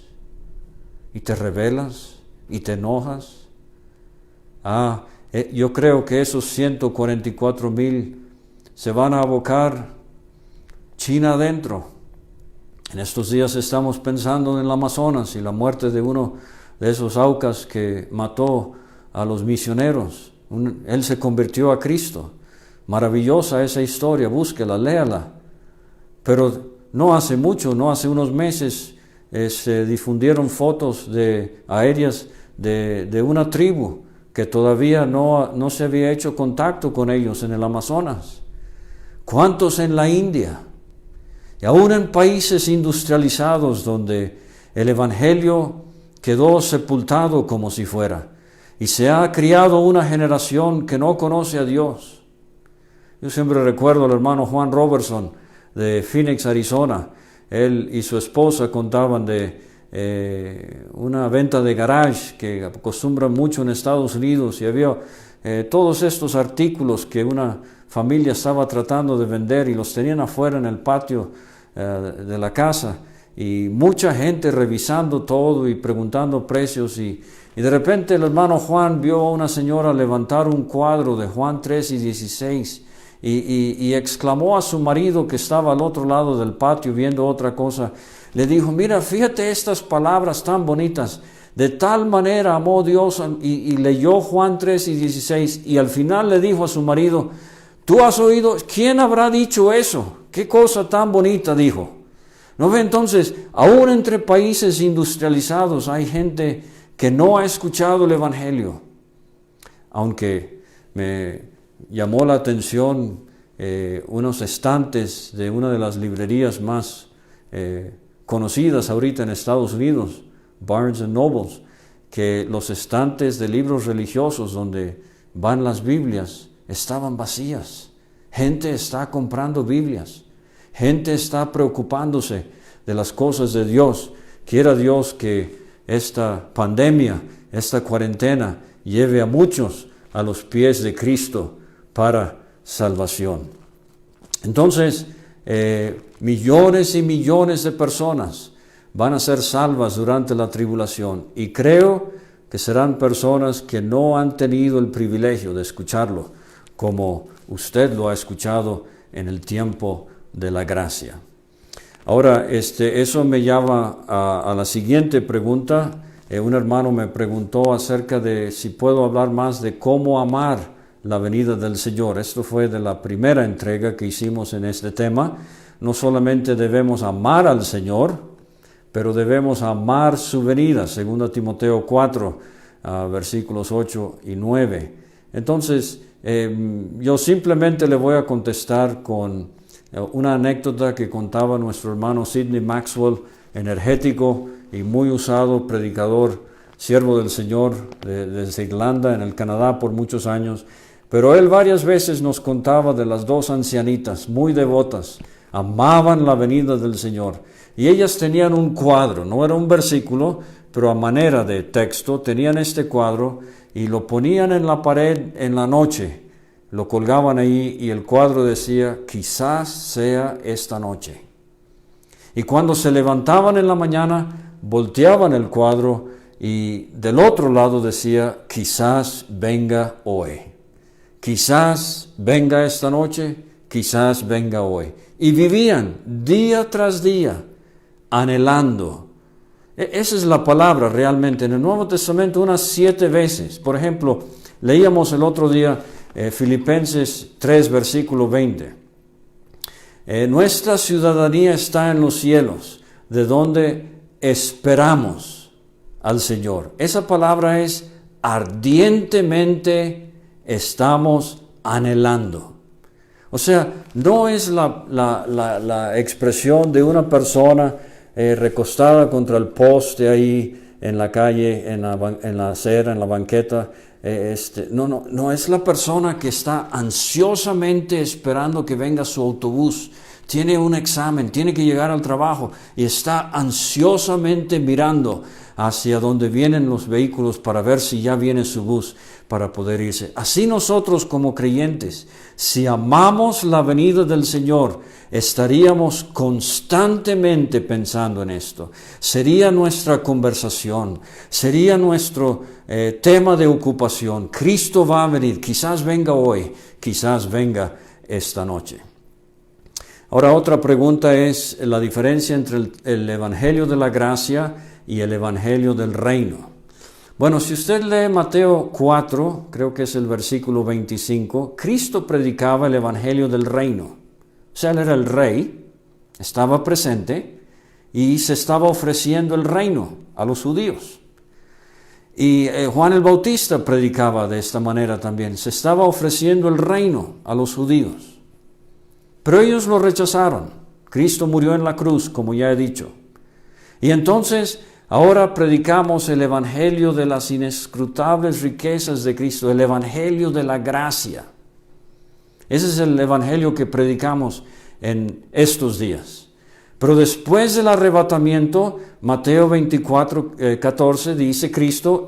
Y te rebelas y te enojas. Yo creo que esos 144,000 se van a abocar China adentro. En estos días estamos pensando en el Amazonas y la muerte de uno de esos aucas que mató a los misioneros. Él se convirtió a Cristo. Maravillosa esa historia, búsquela, léala. Pero no hace mucho, no hace unos meses, se difundieron fotos aéreas de una tribu que todavía no se había hecho contacto con ellos en el Amazonas. ¿Cuántos en la India? Y aún en países industrializados donde el Evangelio quedó sepultado como si fuera, y se ha criado una generación que no conoce a Dios. Yo siempre recuerdo al hermano Juan Robertson de Phoenix, Arizona. Él y su esposa contaban de una venta de garage que acostumbran mucho en Estados Unidos, y había todos estos artículos que una familia estaba tratando de vender y los tenían afuera en el patio de la casa, y mucha gente revisando todo y preguntando precios, y de repente el hermano Juan vio a una señora levantar un cuadro de Juan 3 y 16 y exclamó a su marido, que estaba al otro lado del patio viendo otra cosa. Le dijo: mira, fíjate estas palabras tan bonitas. De tal manera amó Dios, y leyó Juan 3 y 16, y al final le dijo a su marido: ¿tú has oído? ¿Quién habrá dicho eso? ¿Qué cosa tan bonita dijo? ¿No ve? Entonces, aún entre países industrializados hay gente que no ha escuchado el Evangelio. Aunque me llamó la atención unos estantes de una de las librerías más conocidas ahorita en Estados Unidos, Barnes & Noble, que los estantes de libros religiosos donde van las Biblias estaban vacías. Gente está comprando Biblias. Gente está preocupándose de las cosas de Dios. Quiera Dios que esta pandemia, esta cuarentena, lleve a muchos a los pies de Cristo para salvación. Entonces, millones y millones de personas van a ser salvas durante la tribulación, y creo que serán personas que no han tenido el privilegio de escucharlo como usted lo ha escuchado en el tiempo de la gracia. Ahora, eso me lleva a la siguiente pregunta. Un hermano me preguntó acerca de si puedo hablar más de cómo amar la venida del Señor. Esto fue de la primera entrega que hicimos en este tema. No solamente debemos amar al Señor, pero debemos amar su venida, 2 Timoteo 4, versículos 8 y 9. Entonces, yo simplemente le voy a contestar con una anécdota que contaba nuestro hermano Sidney Maxwell, energético y muy usado predicador, siervo del Señor desde Irlanda, en el Canadá por muchos años. Pero él varias veces nos contaba de las dos ancianitas muy devotas, amaban la venida del Señor. Y ellas tenían un cuadro, no era un versículo, pero a manera de texto, tenían este cuadro y lo ponían en la pared en la noche, lo colgaban ahí y el cuadro decía, quizás sea esta noche. Y cuando se levantaban en la mañana, volteaban el cuadro y del otro lado decía, quizás venga hoy. Quizás venga esta noche, quizás venga hoy. Y vivían día tras día anhelando. Esa es la palabra realmente. En el Nuevo Testamento unas 7 veces. Por ejemplo, leíamos el otro día Filipenses 3, versículo 20. Nuestra ciudadanía está en los cielos, de donde esperamos al Señor. Esa palabra es ardientemente estamos anhelando. O sea, no es la expresión de una persona recostada contra el poste ahí en la calle, en la acera, en la banqueta. No, es la persona que está ansiosamente esperando que venga su autobús. Tiene un examen, tiene que llegar al trabajo y está ansiosamente mirando hacia donde vienen los vehículos para ver si ya viene su bus para poder irse. Así nosotros como creyentes, si amamos la venida del Señor, estaríamos constantemente pensando en esto. Sería nuestra conversación, sería nuestro tema de ocupación. Cristo va a venir, quizás venga hoy, quizás venga esta noche. Ahora, otra pregunta es la diferencia entre el Evangelio de la Gracia y el Evangelio del Reino. Bueno, si usted lee Mateo 4, creo que es el versículo 25, Cristo predicaba el Evangelio del Reino. O sea, él era el rey, estaba presente y se estaba ofreciendo el reino a los judíos. Y Juan el Bautista predicaba de esta manera también, se estaba ofreciendo el reino a los judíos. Pero ellos lo rechazaron. Cristo murió en la cruz, como ya he dicho. Y entonces, ahora predicamos el Evangelio de las inescrutables riquezas de Cristo, el Evangelio de la gracia. Ese es el Evangelio que predicamos en estos días. Pero después del arrebatamiento, Mateo 24, 14 dice Cristo,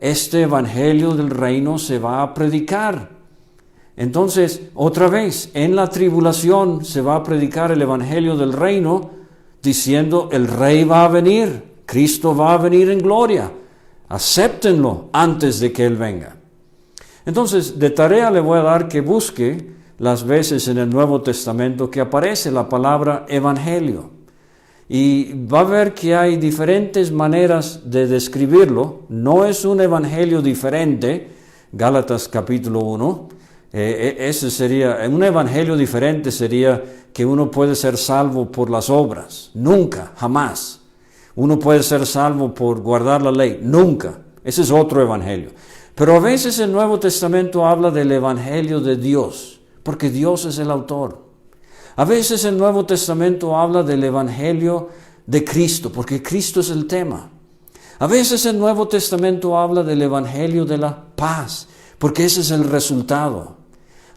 este Evangelio del reino se va a predicar. Entonces, otra vez, en la tribulación se va a predicar el Evangelio del reino, diciendo, el Rey va a venir, Cristo va a venir en gloria, acéptenlo antes de que Él venga. Entonces, de tarea le voy a dar que busque las veces en el Nuevo Testamento que aparece la palabra Evangelio. Y va a ver que hay diferentes maneras de describirlo, no es un Evangelio diferente, Gálatas capítulo 1, ese sería, un evangelio diferente sería que uno puede ser salvo por las obras. Nunca, jamás. Uno puede ser salvo por guardar la ley. Nunca. Ese es otro evangelio. Pero a veces el Nuevo Testamento habla del evangelio de Dios, porque Dios es el autor. A veces el Nuevo Testamento habla del evangelio de Cristo, porque Cristo es el tema. A veces el Nuevo Testamento habla del evangelio de la paz, porque ese es el resultado.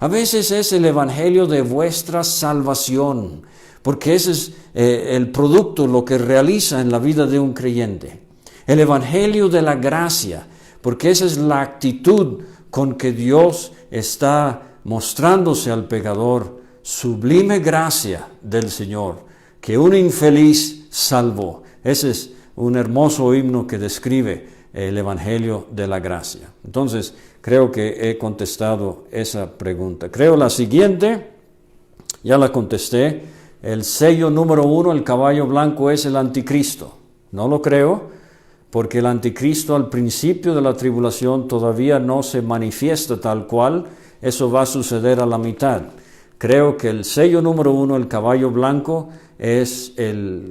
A veces es el evangelio de vuestra salvación, porque ese es el producto, lo que realiza en la vida de un creyente. El evangelio de la gracia, porque esa es la actitud con que Dios está mostrándose al pecador sublime gracia del Señor, que un infeliz salvó. Ese es un hermoso himno que describe el Evangelio de la gracia. Entonces, creo que he contestado esa pregunta. Creo la siguiente, ya la contesté. El sello número 1, el caballo blanco, es el anticristo. No lo creo, porque el anticristo al principio de la tribulación todavía no se manifiesta tal cual. Eso va a suceder a la mitad. Creo que el sello número 1, el caballo blanco, es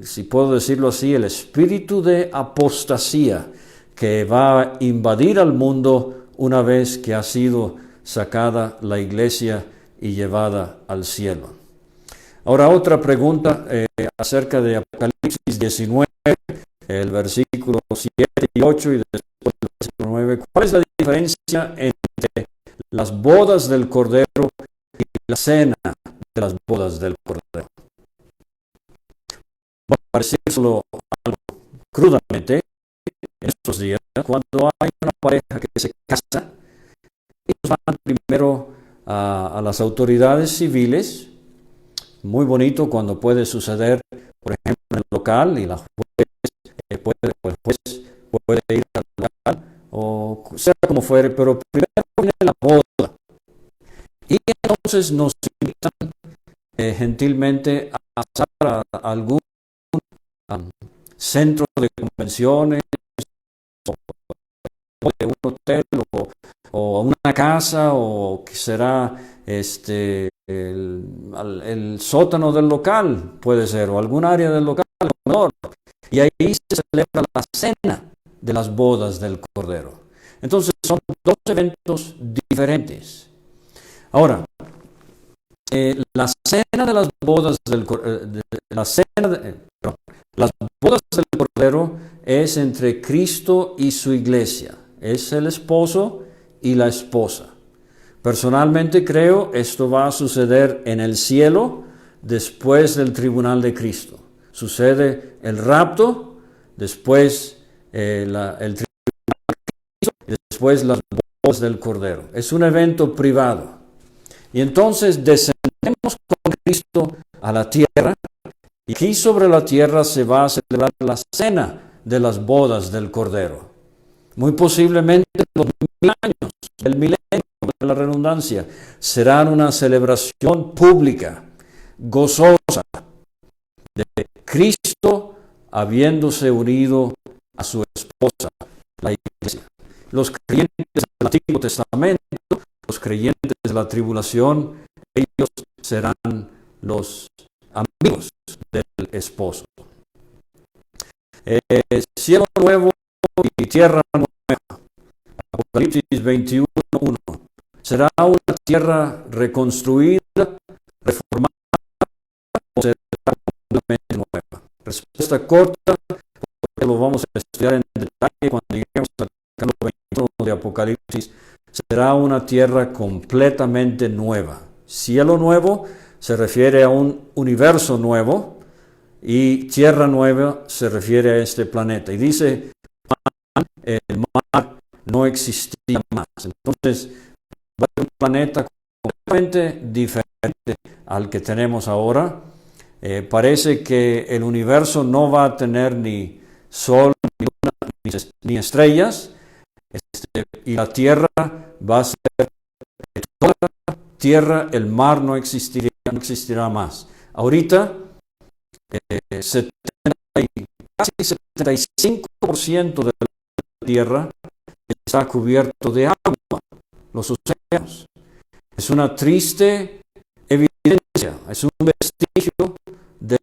si puedo decirlo así, el espíritu de apostasía que va a invadir al mundo una vez que ha sido sacada la iglesia y llevada al cielo. Ahora otra pregunta acerca de Apocalipsis 19, el versículo 7 y 8 y después el versículo 9. ¿Cuál es la diferencia entre las bodas del Cordero y la cena de las bodas del Cordero? Voy a decírselo algo crudamente. En estos días, cuando hay una pareja que se casa, ellos van primero a las autoridades civiles. Muy bonito cuando puede suceder, por ejemplo, en el local, y la juez puede ir al local, o sea como fuere, pero primero viene la boda. Y entonces nos invitan gentilmente a pasar a algún centro de convenciones, o de un hotel, o a una casa, o que será el sótano del local, puede ser, o algún área del local, y ahí se celebra la cena de las bodas del Cordero. Entonces son dos eventos diferentes. Ahora, la cena de las bodas del las bodas del Cordero es entre Cristo y su iglesia. Es el esposo y la esposa. Personalmente creo esto va a suceder en el cielo después del tribunal de Cristo. Sucede el rapto, después el tribunal de Cristo y después las bodas del Cordero. Es un evento privado. Y entonces descendemos con Cristo a la tierra, y aquí sobre la tierra se va a celebrar la cena de las bodas del Cordero. Muy posiblemente los 1000 años, el milenio de la redundancia, serán una celebración pública, gozosa, de Cristo habiéndose unido a su esposa, la iglesia. Los creyentes del Antiguo Testamento, los creyentes de la tribulación, ellos serán los amigos del esposo. Cielo nuevo y tierra nueva. Apocalipsis 21:1. ¿Será una tierra reconstruida, reformada, o será completamente nueva? Respuesta corta, porque lo vamos a estudiar en detalle cuando lleguemos al capítulo 21 de Apocalipsis. Será una tierra completamente nueva. Cielo nuevo se refiere a un universo nuevo, y tierra nueva se refiere a este planeta. Y dice, el mar no existía más. Entonces, va a ser un planeta completamente diferente al que tenemos ahora. Parece que el universo no va a tener ni sol, ni luna, ni estrellas. Y la tierra va a ser toda la tierra, el mar no existirá más. Ahorita, casi 75% de la tierra está cubierto de agua, los océanos. Es una triste evidencia, es un vestigio de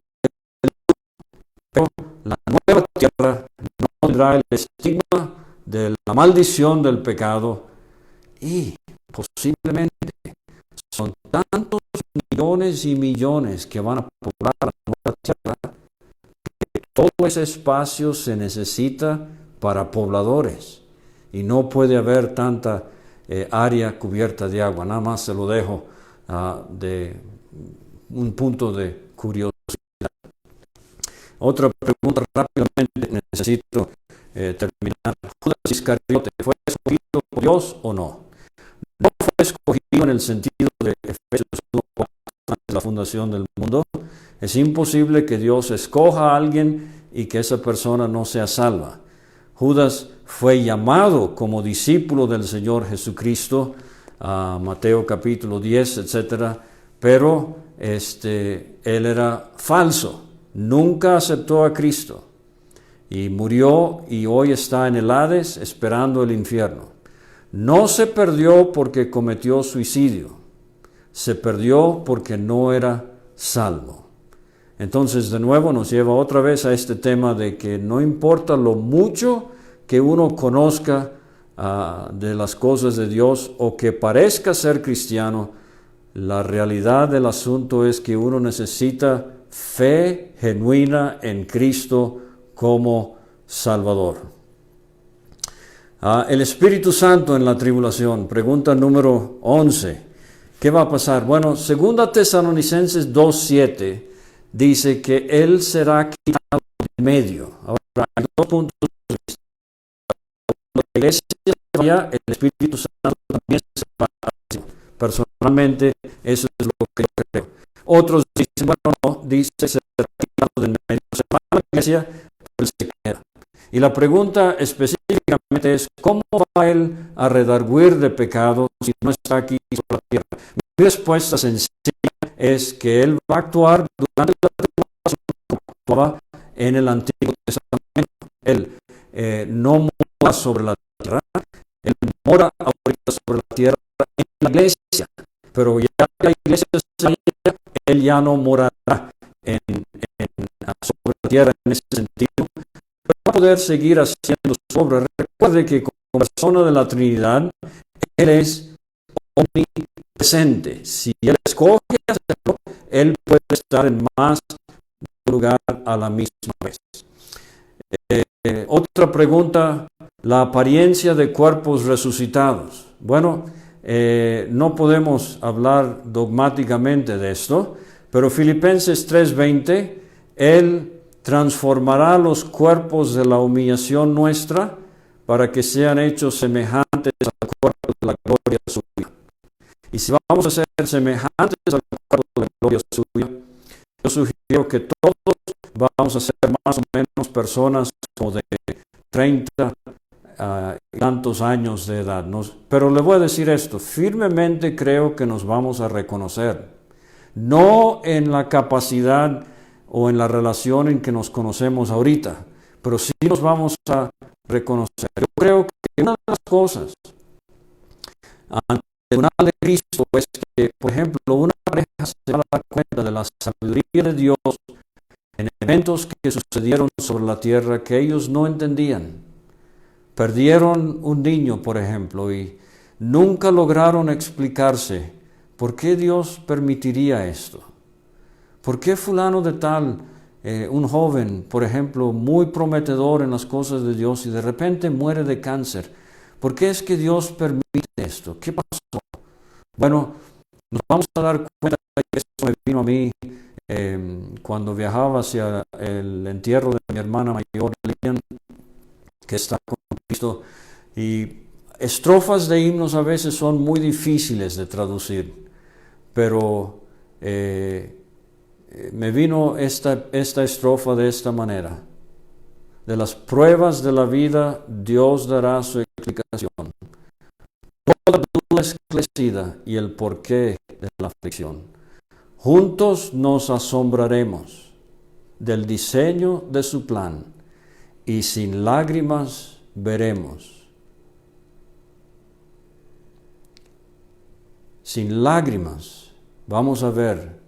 pero la nueva tierra no tendrá el estigma de la maldición del pecado, y posiblemente son tantos millones y millones que van a poblar la nueva tierra que todo ese espacio se necesita para pobladores, y no puede haber tanta área cubierta de agua. Nada más se lo dejo de un punto de curiosidad. Otra pregunta rápidamente, necesito terminar. ¿Judas Iscariote fue escogido por Dios o no? fue escogido en el sentido de Efesios 1:4 antes de la fundación del mundo. Es imposible que Dios escoja a alguien y que esa persona no sea salva. Judas fue llamado como discípulo del Señor Jesucristo, Mateo capítulo 10, etc. Pero él era falso, nunca aceptó a Cristo y murió y hoy está en el Hades esperando el infierno. No se perdió porque cometió suicidio, se perdió porque no era salvo. Entonces, de nuevo, nos lleva otra vez a este tema de que no importa lo mucho que uno conozca de las cosas de Dios o que parezca ser cristiano, la realidad del asunto es que uno necesita fe genuina en Cristo como Salvador. El Espíritu Santo en la tribulación, pregunta número 11. ¿Qué va a pasar? Bueno, 2 Tesalonicenses 2:7 dice que Él será quitado del medio. Ahora, hay dos puntos de vista. Cuando la iglesia se vaya, el Espíritu Santo también se va. Personalmente, eso es lo que yo creo. Otros dicen, bueno, no, dice será quitado del medio. Se va a la iglesia, pero Él se queda. Y la pregunta específicamente es, ¿cómo va Él a redarguir de pecado si no está aquí sobre la tierra? Mi respuesta sencilla es que Él va a actuar durante la tribulación como actuaba en el Antiguo Testamento. Él no mora sobre la tierra, Él mora ahorita sobre la tierra en la iglesia, pero ya que la iglesia se vaya, Él ya no morará sobre la tierra en ese sentido. Va a poder seguir haciendo su obra. Recuerde que como persona de la Trinidad, Él es omnipresente. Si Él escoge hacerlo, Él puede estar en más de un lugar a la misma vez. Otra pregunta, la apariencia de cuerpos resucitados. Bueno, no podemos hablar dogmáticamente de esto, pero Filipenses 3:20, Él transformará los cuerpos de la humillación nuestra para que sean hechos semejantes al cuerpo de la gloria suya. Y si vamos a ser semejantes al cuerpo de la gloria suya, yo sugiero que todos vamos a ser más o menos personas como de 30 y tantos años de edad. Pero le voy a decir esto, firmemente creo que nos vamos a reconocer, no en la capacidad o en la relación en que nos conocemos ahorita, pero sí nos vamos a reconocer. Yo creo que una de las cosas ante el tribunal de Cristo es que, por ejemplo, una pareja se va a dar cuenta de la sabiduría de Dios en eventos que sucedieron sobre la tierra que ellos no entendían. Perdieron un niño, por ejemplo, y nunca lograron explicarse por qué Dios permitiría esto. ¿Por qué fulano de tal, un joven, por ejemplo, muy prometedor en las cosas de Dios y de repente muere de cáncer? ¿Por qué es que Dios permite esto? ¿Qué pasó? Bueno, nos vamos a dar cuenta que eso me vino a mí cuando viajaba hacia el entierro de mi hermana mayor, Lilian, que está con Cristo. Y estrofas de himnos a veces son muy difíciles de traducir, pero me vino esta estrofa de esta manera. De las pruebas de la vida, Dios dará su explicación. Toda duda esclarecida y el porqué de la aflicción. Juntos nos asombraremos del diseño de su plan y sin lágrimas veremos. Sin lágrimas vamos a ver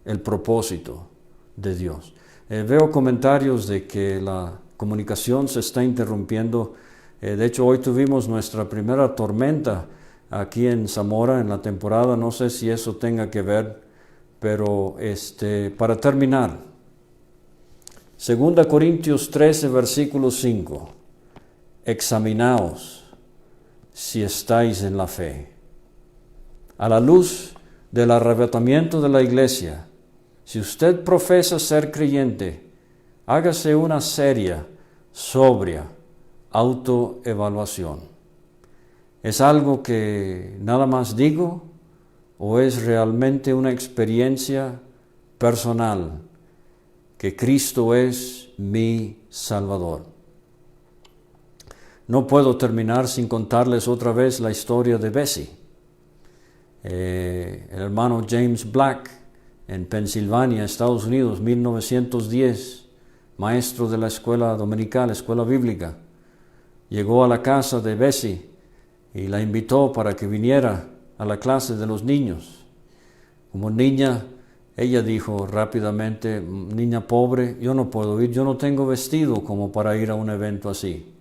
el propósito de Dios. Veo comentarios de que la comunicación se está interrumpiendo. De hecho, hoy tuvimos nuestra primera tormenta aquí en Zamora en la temporada. No sé si eso tenga que ver, pero para terminar, 2 Corintios 13, versículo 5. Examinaos si estáis en la fe. A la luz del arrebatamiento de la iglesia, si usted profesa ser creyente, hágase una seria, sobria autoevaluación. ¿Es algo que nada más digo o es realmente una experiencia personal que Cristo es mi Salvador? No puedo terminar sin contarles otra vez la historia de Bessie. El hermano James Black, en Pensilvania, Estados Unidos, 1910, maestro de la escuela dominical, escuela bíblica, llegó a la casa de Bessie y la invitó para que viniera a la clase de los niños. Como niña, ella dijo rápidamente, niña pobre, yo no puedo ir, yo no tengo vestido como para ir a un evento así.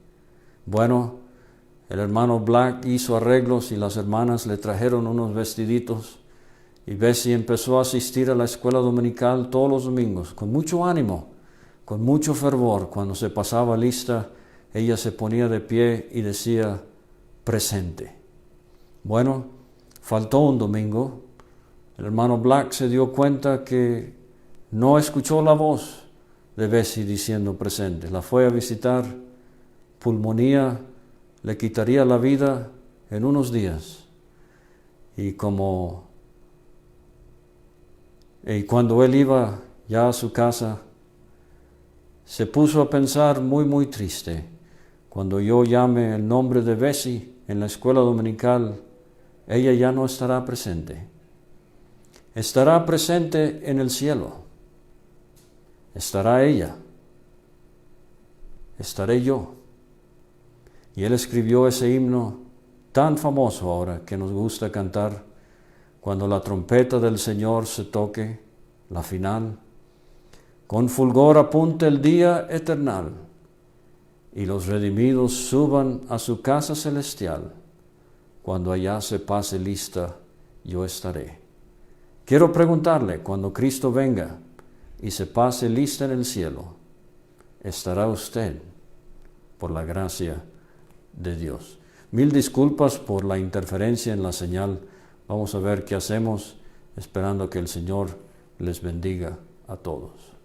Bueno, el hermano Black hizo arreglos y las hermanas le trajeron unos vestiditos y Bessie empezó a asistir a la escuela dominical todos los domingos con mucho ánimo, con mucho fervor. Cuando se pasaba lista, ella se ponía de pie y decía, presente. Bueno, faltó un domingo. El hermano Black se dio cuenta que no escuchó la voz de Bessie diciendo presente. La fue a visitar, pulmonía le quitaría la vida en unos días. Y cuando él iba ya a su casa, se puso a pensar muy triste. Cuando yo llame el nombre de Bessie en la escuela dominical, ella ya no estará presente. Estará presente en el cielo. Estará ella. Estaré yo. Y él escribió ese himno tan famoso ahora que nos gusta cantar, cuando la trompeta del Señor se toque, la final, con fulgor apunte el día eternal, y los redimidos suban a su casa celestial, cuando allá se pase lista, yo estaré. Quiero preguntarle, cuando Cristo venga y se pase lista en el cielo, ¿estará usted por la gracia de Dios? Mil disculpas por la interferencia en la señal. Vamos a ver qué hacemos, esperando que el Señor les bendiga a todos.